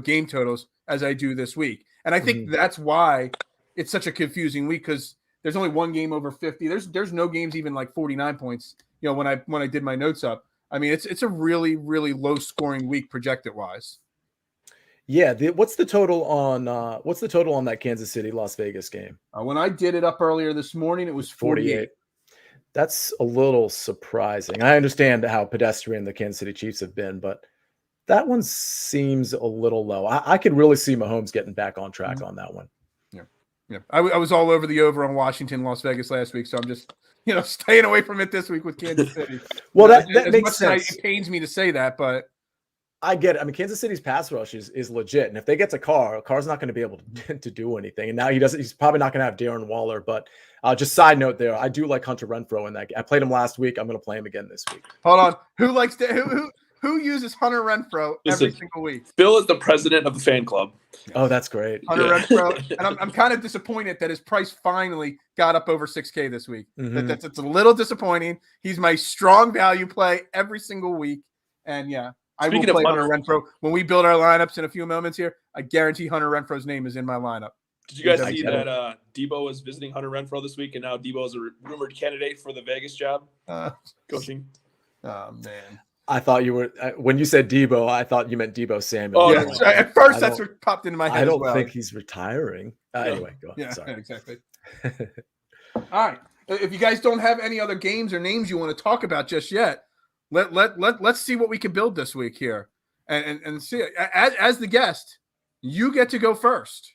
game totals as I do this week. And I think that's why it's such a confusing week because there's only one game over 50. There's no games even like 49 points. When I did my notes up, I mean it's a really really low scoring week projected wise. Yeah, what's the total on that Kansas City Las Vegas game? When I did it up earlier this morning, it was 48. That's a little surprising. I understand how pedestrian the Kansas City Chiefs have been, but that one seems a little low. I could really see Mahomes getting back on track on that one. Yeah, I was all over the over on Washington, Las Vegas last week, so I'm just staying away from it this week with Kansas City. Well, that makes sense. It pains me to say that, but I get it. I mean, Kansas City's pass rush is legit, and if they get to Carr's not going to be able to do anything. And now he's probably not going to have Darren Waller. But just side note there, I do like Hunter Renfrow in that. I played him last week. I'm going to play him again this week. Hold on, who uses Hunter Renfrow every single week? Phil is the president of the fan club. Oh, that's great. Hunter Renfrow. And I'm kind of disappointed that his price finally got up over $6K this week. That's a little disappointing. He's my strong value play every single week. And yeah, I will play Hunter Renfrow. When we build our lineups in a few moments here, I guarantee Hunter Renfrow's name is in my lineup. Did you guys see that Debo was visiting Hunter Renfrow this week, and now Debo is a rumored candidate for the Vegas job coaching? Oh, man. I thought you were when you said Debo, I thought you meant Debo Samuel. Oh, yeah. At first, that's what popped into my head. I don't think he's retiring. Anyway, go on. Yeah, sorry. Exactly. All right. If you guys don't have any other games or names you want to talk about just yet, let's see what we can build this week here, and see. As the guest, you get to go first.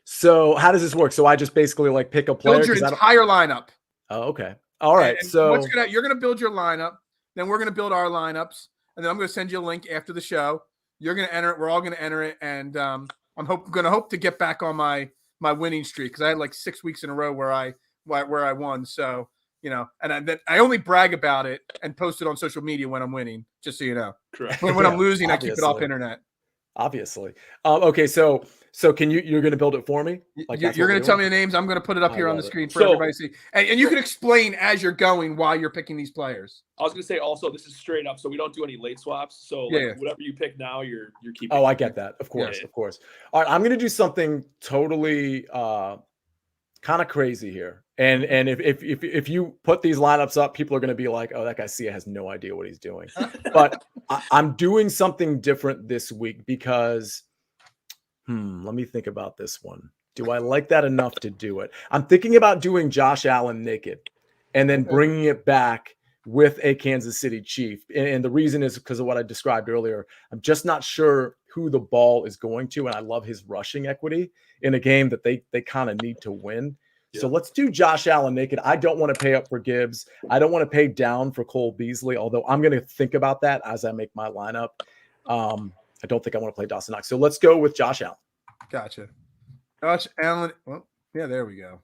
So how does this work? So I just basically like pick a player. Build your entire lineup. Oh, okay. All right. And so you're gonna build your lineup. Then we're going to build our lineups, and then I'm going to send you a link after the show. You're going to enter it. We're all going to enter it, and I'm going to hope to get back on my winning streak because I had like 6 weeks in a row where I won. So and I only brag about it and post it on social media when I'm winning, just so you know. Correct. When I'm losing, I keep it off internet. Obviously. Okay. So you're going to build it for me? Like you're going to tell me the names. I'm going to put it up here on the screen for everybody to see. And you can explain as you're going why you're picking these players. I was going to say also, this is straight up. So we don't do any late swaps. So whatever you pick now, you're keeping. Oh, I get that. Of course. Of course. All right. I'm going to do something totally kind of crazy here. And if you put these lineups up, people are going to be like, oh, that guy Sia has no idea what he's doing. But I'm doing something different this week because let me think about this one. Do I like that enough to do it? I'm thinking about doing Josh Allen naked and then bringing it back with a Kansas City Chief. And the reason is because of what I described earlier. I'm just not sure who the ball is going to, and I love his rushing equity in a game that they kind of need to win. Yeah. So let's do Josh Allen naked. I don't want to pay up for Gibbs. I don't want to pay down for Cole Beasley, although I'm going to think about that as I make my lineup. I don't think I want to play Dawson Knox. So let's go with Josh Allen. Gotcha. Josh Allen. Well, yeah, there we go.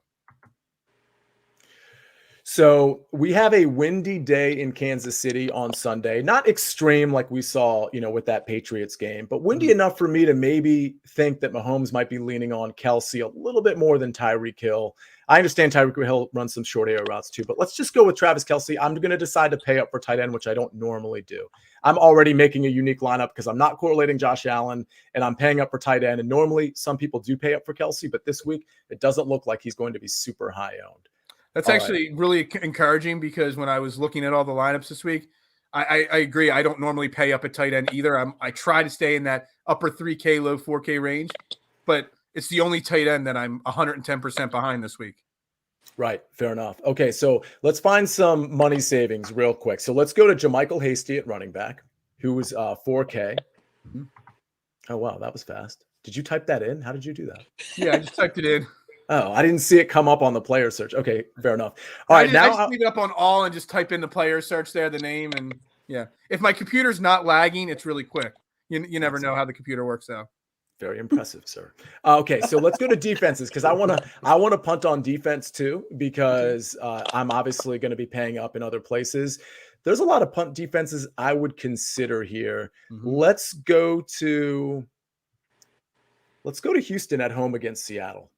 So we have a windy day in Kansas City on Sunday. Not extreme like we saw, with that Patriots game, but windy enough for me to maybe think that Mahomes might be leaning on Kelsey a little bit more than Tyreek Hill. I understand Tyreek Hill runs some short air routes too, but let's just go with Travis Kelsey. I'm going to decide to pay up for tight end, which I don't normally do. I'm already making a unique lineup because I'm not correlating Josh Allen and I'm paying up for tight end. And normally some people do pay up for Kelsey, but this week it doesn't look like he's going to be super high owned. That's actually really encouraging because when I was looking at all the lineups this week, I agree. I don't normally pay up at tight end either. I try to stay in that upper 3K, low 4K range, but it's the only tight end that I'm 110% behind this week. Right. Fair enough. Okay. So let's find some money savings real quick. So let's go to JaMychal Hasty at running back, who was 4K. Mm-hmm. Oh, wow. That was fast. Did you type that in? How did you do that? Yeah, I just typed it in. Oh, I didn't see it come up on the player search. Okay, fair enough. All right, I just leave it up on all and just type in the player search there, the name, and yeah. If my computer's not lagging, it's really quick. You never know how the computer works though. Very impressive, sir. Okay, so let's go to defenses because I want to punt on defense too because I'm obviously going to be paying up in other places. There's a lot of punt defenses I would consider here. Mm-hmm. Let's go to Houston at home against Seattle.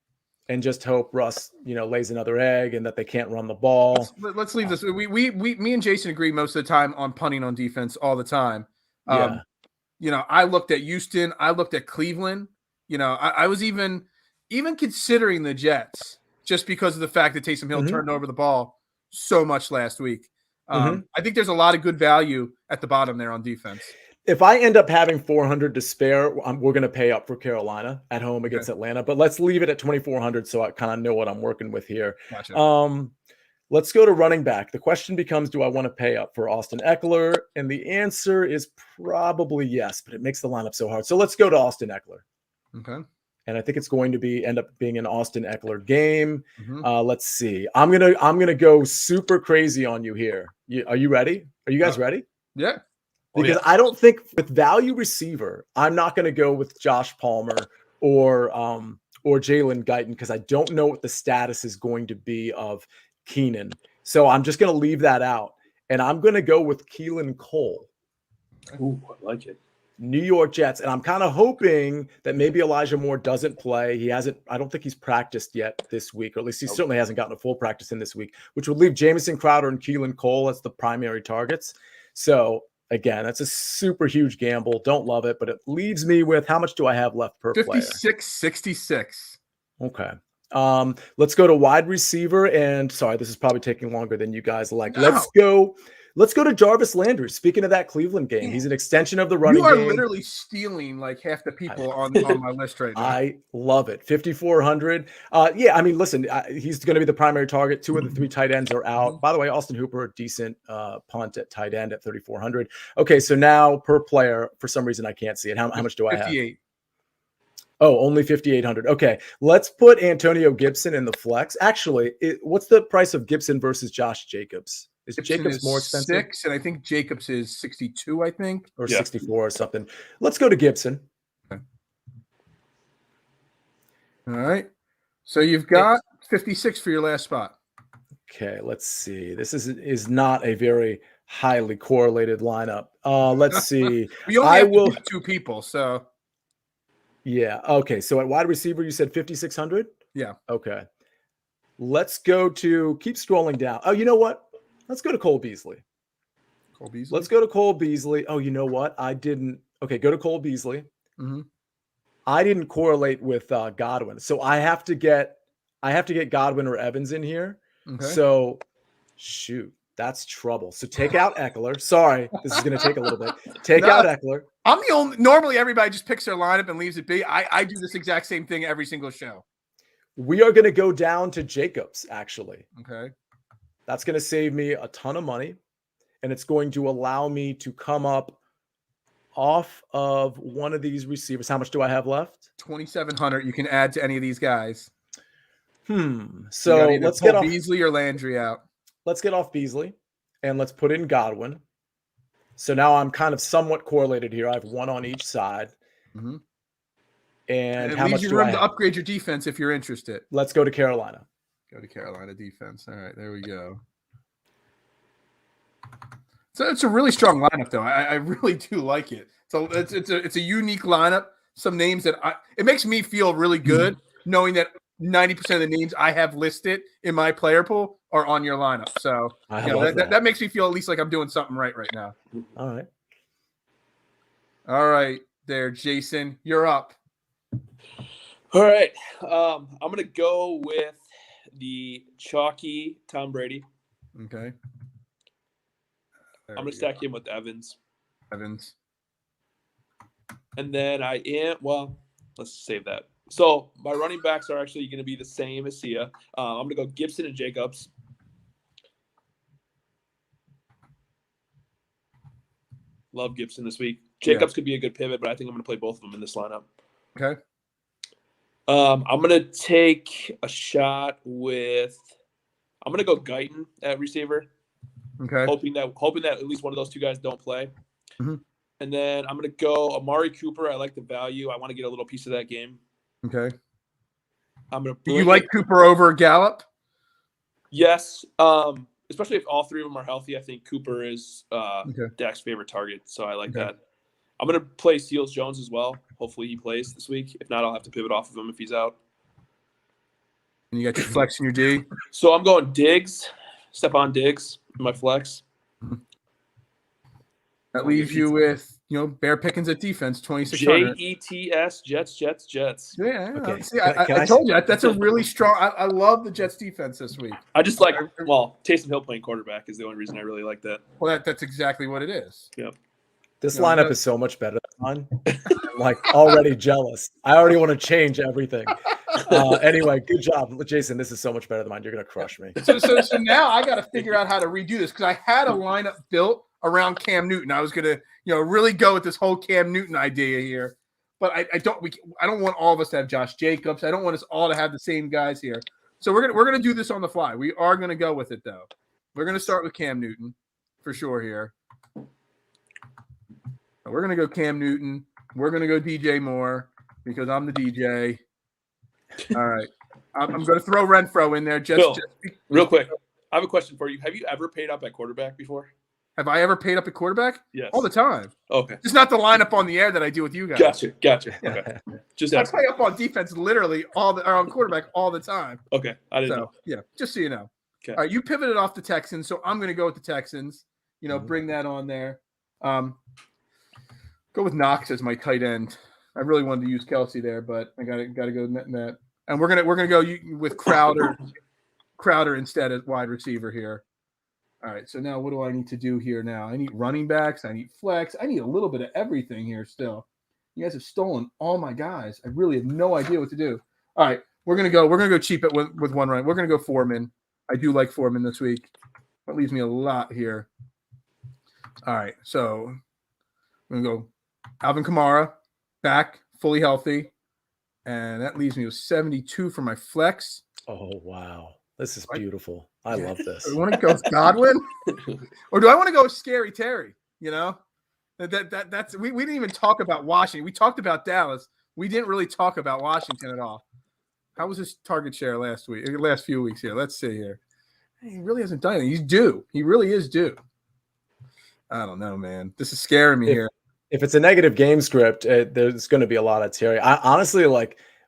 And just hope Russ, lays another egg and that they can't run the ball. Let's leave this. Me and Jason agree most of the time on punting on defense all the time. I looked at Houston. I looked at Cleveland. I was even considering the Jets just because of the fact that Taysom Hill turned over the ball so much last week. I think there's a lot of good value at the bottom there on defense. If I end up having 400 to spare, we're going to pay up for Carolina at home against Atlanta, but let's leave it at 2,400 so I kind of know what I'm working with here. Gotcha. Let's go to running back. The question becomes, do I want to pay up for Austin Eckler? And the answer is probably yes, but it makes the lineup so hard. So let's go to Austin Eckler. Okay. And I think it's going to end up being an Austin Eckler game. Let's see. I'm gonna go super crazy on you here. Are you ready? Are you guys ready? Yeah. Because I don't think with value receiver, I'm not going to go with Josh Palmer or Jalen Guyton because I don't know what the status is going to be of Keenan. So I'm just going to leave that out. And I'm going to go with Keelan Cole. Ooh, I like it. New York Jets. And I'm kind of hoping that maybe Elijah Moore doesn't play. I don't think he's practiced yet this week, or at least he certainly hasn't gotten a full practice in this week, which would leave Jamison Crowder and Keelan Cole as the primary targets. So again, that's a super huge gamble. Don't love it, but it leaves me with how much do I have left per player? 56.66. Okay. Let's go to wide receiver. And sorry, this is probably taking longer than you guys like. No. Let's go to Jarvis Landry. Speaking of that Cleveland game, he's an extension of the running game. You are literally stealing like half the people on my list right now. I love it. 5,400. Listen, he's going to be the primary target. 2 of the 3 tight ends are out. By the way, Austin Hooper, a decent punt at tight end at 3,400. Okay, so now per player, for some reason I can't see it. How much do I have? 58. Oh, only 5,800. Okay, let's put Antonio Gibson in the flex. Actually, what's the price of Gibson versus Josh Jacobs? Is Jacobs more expensive? 6, and I think Jacobs is 62, I think. Or 64 or something. Let's go to Gibson. Okay. All right. So you've got 56 for your last spot. Okay, let's see. This is not a very highly correlated lineup. Let's see. We only have 2 people, so. Yeah, okay. So at wide receiver, you said 5,600? Yeah. Okay. Let's go to, keep scrolling down. Oh, you know what? Let's go to Cole Beasley. Let's go to Cole Beasley. Oh, you know what? Okay, go to Cole Beasley. Mm-hmm. I didn't correlate with Godwin. So I have to get Godwin or Evans in here. Okay. So shoot, that's trouble. So take out Eckler. Sorry, this is going to take a little bit. Take out Eckler. I'm the only, normally everybody just picks their lineup and leaves it be. I do this exact same thing every single show. We are going to go down to Jacobs, actually. Okay. That's going to save me a ton of money, and it's going to allow me to come up off of one of these receivers. How much do I have left? 2,700. You can add to any of these guys. So let's get off Beasley or Landry out. Let's get off Beasley, and let's put in Godwin. So now I'm kind of somewhat correlated here. I have 1 on each side. Mm-hmm. And it how much leaves you do room I to have? upgrade your defense if you're interested. Let's go to Carolina. Go to Carolina defense. All right, there we go. So it's a really strong lineup, though. I really do like it. So it's a unique lineup. Some names that it makes me feel really good knowing that 90% of the names I have listed in my player pool are on your lineup. So that makes me feel at least like I'm doing something right now. All right, there, Jason, you're up. All right, I'm gonna go with the chalky Tom Brady. Okay. I'm gonna stack him with Evans. And then let's save that. So my running backs are actually going to be the same as Sia. I'm going to go Gibson and Jacobs. Love Gibson this week. Jacobs could be a good pivot, but I think I'm going to play both of them in this lineup. Okay. I'm going to take a shot with – I'm going to go Guyton at receiver. Okay. Hoping that at least one of those two guys don't play. Mm-hmm. And then I'm going to go Amari Cooper. I like the value. I want to get a little piece of that game. Okay. I'm going to. Do you like Cooper over Gallup? Yes. Especially if all three of them are healthy. I think Cooper is Dak's favorite target. So I like that. I'm going to play Seals Jones as well. Hopefully he plays this week. If not, I'll have to pivot off of him if he's out. And you got your flex and your D? So I'm going Diggs. Stephon Diggs in my flex. That leaves you with, Bear Pickens at defense, 2,600. Jets. Yeah. Okay. See, I told you that's a really strong. I love the Jets defense this week. I just like Taysom Hill playing quarterback is the only reason I really like that. Well, that's exactly what it is. Yep. This lineup is so much better than mine. I'm like already jealous. I already want to change everything. Anyway, good job, Jason. This is so much better than mine. You're gonna crush me. So now I got to figure out how to redo this because I had a lineup built around Cam Newton. I was gonna, really go with this whole Cam Newton idea here, but I don't want all of us to have Josh Jacobs. I don't want us all to have the same guys here. So we're gonna do this on the fly. We are gonna go with it though. We're gonna start with Cam Newton for sure here. We're gonna go Cam Newton. We're gonna go DJ Moore because I'm the DJ. All right, I'm going to throw Renfro in there. Just real quick, I have a question for you. Have you ever paid up at quarterback before? Have I ever paid up at quarterback? Yes. All the time. Okay. It's not the lineup on the air that I do with you guys. Gotcha. Yeah. Okay. Just I play up on defense literally on quarterback all the time. Okay. I didn't know. Yeah, just so you know. Okay. All right, you pivoted off the Texans, so I'm going to go with the Texans. Bring that on there. Go with Knox as my tight end. I really wanted to use Kelsey there, but I got to go net. And we're gonna go with Crowder instead as wide receiver here. All right, so now what do I need to do here now? I need running backs. I need flex. I need a little bit of everything here still. You guys have stolen all my guys. I really have no idea what to do. All right, we're gonna go cheap it with one run. We're gonna go Foreman. I do like Foreman this week. That leaves me a lot here. All right, so I'm gonna go Alvin Kamara back, fully healthy. And that leaves me with 72 for my flex. Oh, wow. This is beautiful. I love this. Do I want to go with Godwin? Or do I want to go with Scary Terry? That's we didn't even talk about Washington. We talked about Dallas. We didn't really talk about Washington at all. How was his target share last few weeks here? Let's see here. He really hasn't done anything. He's due. He really is due. I don't know, man. This is scaring me here. If it's a negative game script, there's going to be a lot of Terry. I honestly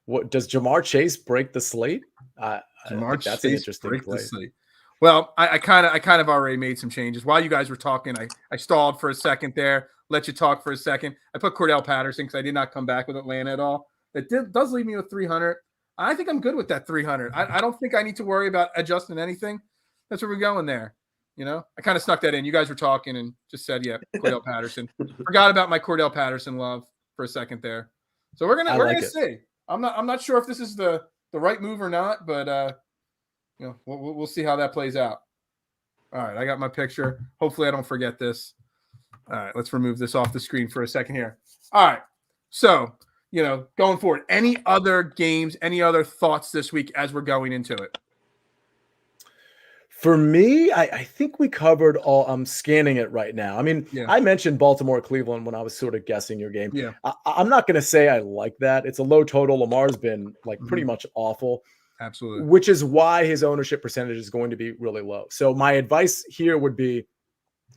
what does Jamar Chase break the slate? That's an interesting play. Well, I kind of already made some changes while you guys were talking. I stalled for a second there, let you talk for a second. I put Cordell Patterson because I did not come back with Atlanta at all. It does leave me with 300. I think I'm good with that 300. I don't think I need to worry about adjusting anything. That's where we're going there. I kind of snuck that in. You guys were talking and just said, yeah, Cordell Patterson. Forgot about my Cordell Patterson love for a second there. So we're gonna see. I'm not sure if this is the right move or not, but we'll see how that plays out. All right, I got my picture. Hopefully I don't forget this. All right, let's remove this off the screen for a second here. All right. So, going forward, any other games, any other thoughts this week as we're going into it? For me, I think we covered all. I'm scanning it right now. I mean, I mentioned Baltimore, Cleveland when I was sort of guessing your game. Yeah. I'm not going to say I like that. It's a low total. Lamar's been pretty much awful. Absolutely. Which is why his ownership percentage is going to be really low. So my advice here would be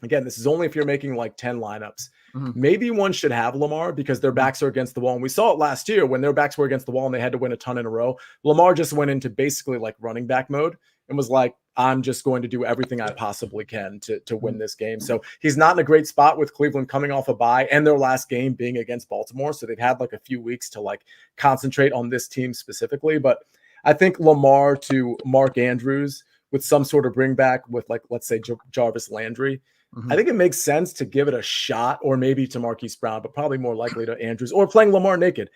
again, this is only if you're making like 10 lineups. Mm-hmm. Maybe one should have Lamar because their backs are against the wall. And we saw it last year when their backs were against the wall and they had to win a ton in a row. Lamar just went into basically like running back mode and was like, I'm just going to do everything I possibly can to win this game. So he's not in a great spot with Cleveland coming off a bye and their last game being against Baltimore. So they've had like a few weeks to like concentrate on this team specifically. But I think Lamar to Mark Andrews with some sort of bring back with like, let's say Jarvis Landry, I think it makes sense to give it a shot, or maybe to Marquise Brown, but probably more likely to Andrews or playing Lamar naked.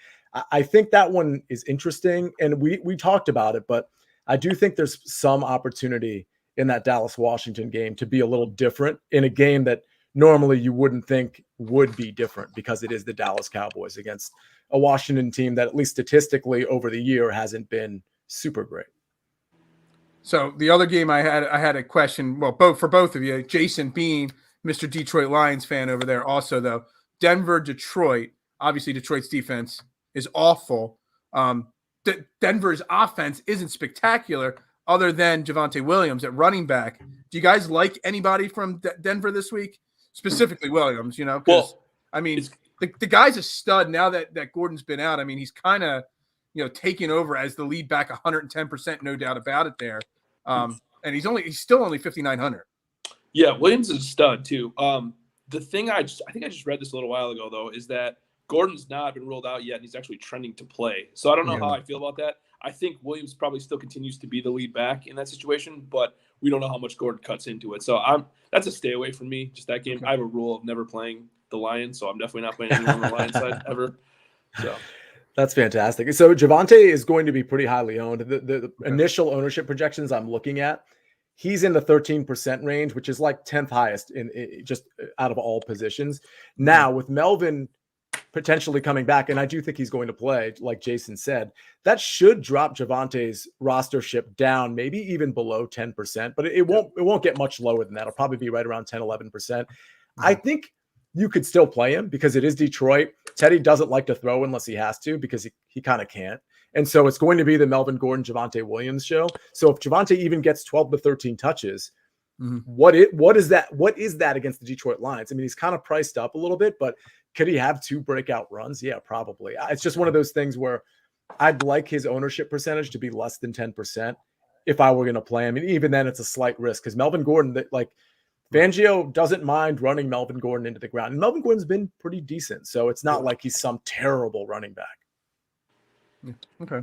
I think that one is interesting. And we talked about it, but I do think there's some opportunity in that Dallas-Washington game to be a little different in a game that normally you wouldn't think would be different because it is the Dallas Cowboys against a Washington team that at least statistically over the year hasn't been super great. So the other game I had a question, well, for both of you, Jason being Mr. Detroit Lions fan over there also, though, Denver, Detroit, obviously Detroit's defense is awful. Denver's offense isn't spectacular other than Javonte Williams at running back. Do you guys like anybody from Denver this week? Specifically Williams, you know? Well, I mean, the guy's a stud now that Gordon's been out. I mean, he's kind of, taking over as the lead back 110%, no doubt about it there. And he's still only 5,900. Yeah, Williams is a stud too. The thing I think I just read this a little while ago though, is that Gordon's not been ruled out yet, and he's actually trending to play. So I don't know how I feel about that. I think Williams probably still continues to be the lead back in that situation, but we don't know how much Gordon cuts into it. So that's a stay away from me. Just that game. Okay. I have a rule of never playing the Lions, so I'm definitely not playing anyone on the Lions side ever. So. That's fantastic. So Javonte is going to be pretty highly owned. The initial ownership projections I'm looking at, he's in the 13% range, which is like 10th highest in just out of all positions. Now with Melvin potentially coming back, and I do think he's going to play, like Jason said, that should drop Javonte's rostership down, maybe even below 10%, but it won't get much lower than that. It'll probably be right around 10, 11%. I think you could still play him because it is Detroit. Teddy doesn't like to throw unless he has to because he kind of can't. And so it's going to be the Melvin Gordon, Javonte Williams show. So if Javonte even gets 12 to 13 touches, what is that against the Detroit Lions? I mean, he's kind of priced up a little bit, but could he have 2 breakout runs? Yeah, probably. It's just one of those things where I'd like his ownership percentage to be less than 10% if I were going to play him. And even then it's a slight risk because Melvin Gordon, Fangio doesn't mind running Melvin Gordon into the ground. And Melvin Gordon's been pretty decent. So it's not like he's some terrible running back. Yeah. Okay.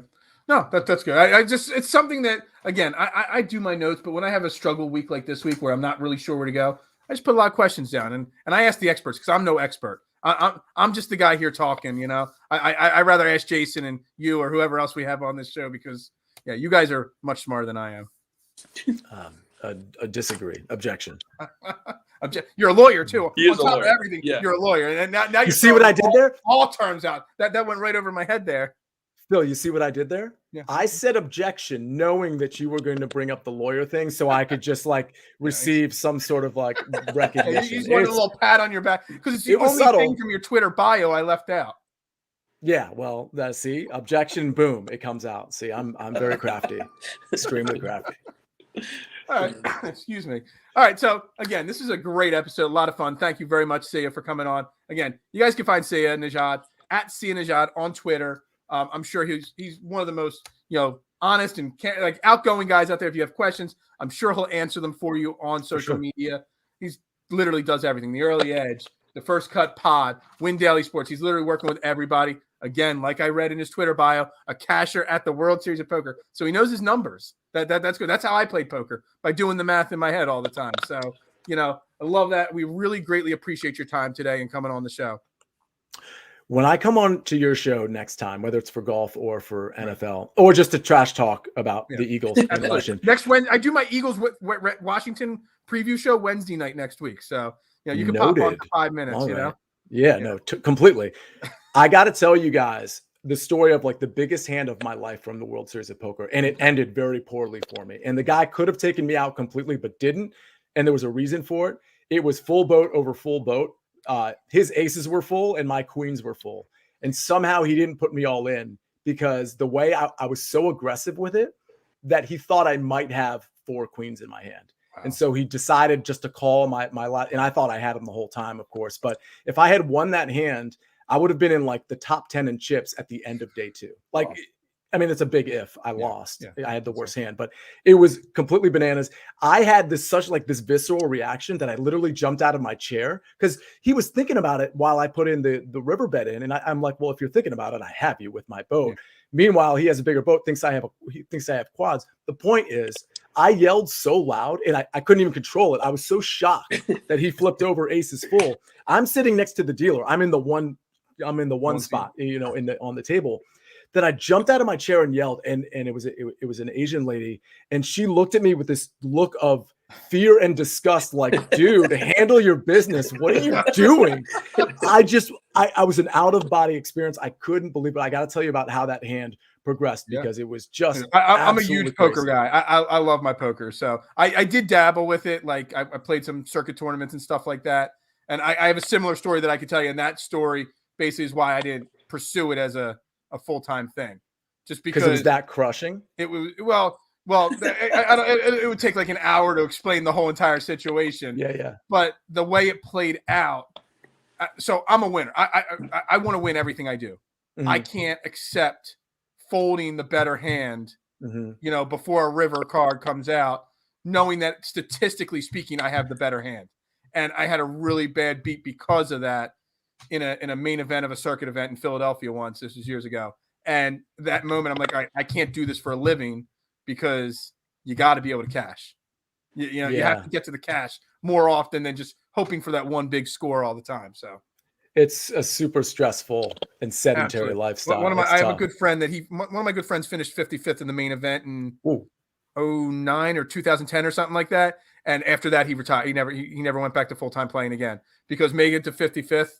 No, that's good. It's something that, again, I do my notes, but when I have a struggle week like this week where I'm not really sure where to go, I just put a lot of questions down and I ask the experts because I'm no expert. I'm just the guy here talking, I rather ask Jason and you or whoever else we have on this show because you guys are much smarter than I am. Disagree. Objection. You're a lawyer too. He is on top a lawyer. Of everything, you're a lawyer. And now you see what I did there? All terms out. That went right over my head there. Phil, you see what I did there? Yeah. I said objection knowing that you were going to bring up the lawyer thing so I could just receive some sort of recognition. You just wanted a little pat on your back because it's the only thing from your Twitter bio I left out. Yeah, well, see, objection, boom, it comes out. See, I'm very crafty, extremely crafty. All right, excuse me. All right, so again, this is a great episode, a lot of fun. Thank you very much, Sia, for coming on. Again, you guys can find Sia Nejad at Sia Nejad on Twitter. I'm sure he's one of the most honest and outgoing guys out there. If you have questions, I'm sure he'll answer them for you on social media. He's literally does everything: the Early Edge, the First Cut Pod, Win Daily Sports. He's literally working with everybody. Again, like I read in his Twitter bio, a casher at the World Series of Poker, so he knows his numbers. That's good. That's how I played poker, by doing the math in my head all the time. So I love that. We really greatly appreciate your time today and coming on the show. When I come on to your show next time, whether it's for golf or for NFL or just to trash talk about the Eagles next Wednesday, I do my Eagles with Washington preview show Wednesday night next week. So you can pop on for 5 minutes. No, completely. I got to tell you guys the story of the biggest hand of my life from the World Series of Poker, and it ended very poorly for me. And the guy could have taken me out completely, but didn't. And there was a reason for it. It was full boat over full boat. His aces were full and my queens were full. And somehow he didn't put me all in because the way I was so aggressive with it that he thought I might have 4 queens in my hand. And so he decided just to call my lot. And I thought I had him the whole time, of course. But if I had won that hand, I would have been in like the top 10 in chips at the end of day 2. Like, I mean, it's a big if. I lost. I had the worst hand, but it was completely bananas. I had this visceral reaction that I literally jumped out of my chair because he was thinking about it while I put in the riverbed in. And I'm like, well, if you're thinking about it, I have you with my boat. Yeah. Meanwhile, he has a bigger boat, he thinks I have quads. The point is, I yelled so loud and I couldn't even control it. I was so shocked that he flipped over aces full. I'm sitting next to the dealer. I'm in the one spot, on the table. That I jumped out of my chair and yelled, and it was an Asian lady, and she looked at me with this look of fear and disgust, like, dude, handle your business. What are you doing? I was an out of body experience. I couldn't believe it. I got to tell you about how that hand progressed because it was just. I'm a huge poker guy. I love my poker, so I did dabble with it. Like I played some circuit tournaments and stuff like that, and I have a similar story that I could tell you. And that story basically is why I didn't pursue it as a full-time thing, just because it was that crushing. It was it would take like an hour to explain the whole entire situation. Yeah. But the way it played out, so I'm a winner. I want to win everything I do. Mm-hmm. I can't accept folding the better hand, before a river card comes out, knowing that statistically speaking, I have the better hand, and I had a really bad beat because of that. In a main event of a circuit event in Philadelphia once. This was years ago. And that moment, I'm like, I can't do this for a living because you got to be able to cash. You have to get to the cash more often than just hoping for that one big score all the time. So it's a super stressful and sedentary lifestyle. I have a good friend that one of my good friends finished 55th in the main event in 2009 or 2010 or something like that. And after that, he retired. He never went back to full-time playing again because making it to 55th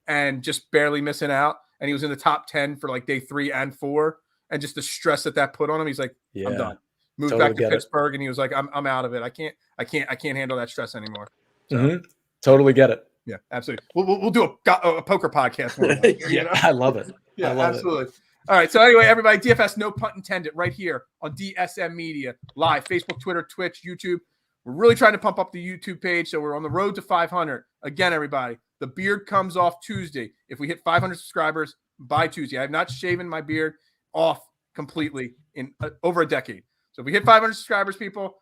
and just barely missing out. And he was in the top 10 for like day 3 and 4. And just the stress that put on him. He's like, I'm done. Moved back to Pittsburgh. And he was like, I'm out of it. I can't handle that stress anymore. So, totally get it. Yeah, absolutely. We'll do a poker podcast. I love it. Yeah, absolutely. All right. So anyway, everybody, DFS No Punt Intended right here on DSM Media, live, Facebook, Twitter, Twitch, YouTube. We're really trying to pump up the YouTube page. So we're on the road to 500. Again, everybody, the beard comes off Tuesday. If we hit 500 subscribers by Tuesday, I have not shaven my beard off completely in over a decade. So if we hit 500 subscribers, people,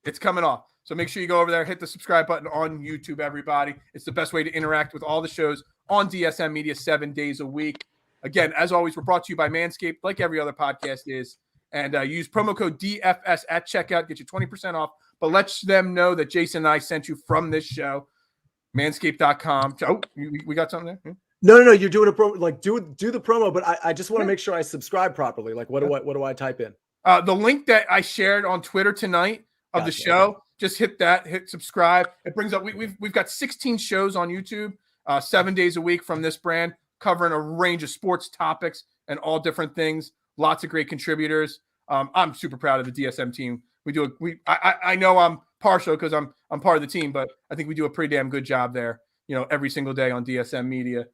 it's coming off. So make sure you go over there, hit the subscribe button on YouTube, everybody. It's the best way to interact with all the shows on DSM Media 7 days a week. Again, as always, we're brought to you by Manscaped, like every other podcast is. And use promo code DFS at checkout, get you 20% off. But let them know that Jason and I sent you from this show. Manscaped.com. Oh, we got something there? No. You're doing a promo. Like do the promo, but I just want to make sure I subscribe properly. Like what do I type in? The link that I shared on Twitter tonight of the show. Just hit subscribe. It brings up we've got 16 shows on YouTube, 7 days a week from this brand, covering a range of sports topics and all different things. Lots of great contributors. I'm super proud of the DSM team. I know I'm partial because I'm part of the team, but I think we do a pretty damn good job there, every single day on DSM Media.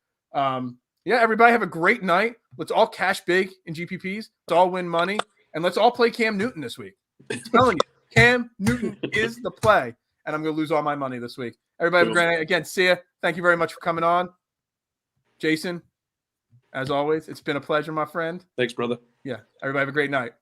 Everybody have a great night. Let's all cash big in GPPs. Let's all win money, and let's all play Cam Newton this week. I'm telling you, Cam Newton is the play, and I'm going to lose all my money this week. Everybody have a great night. Again, see ya. Thank you very much for coming on. Jason, as always, it's been a pleasure, my friend. Thanks, brother. Yeah, everybody have a great night.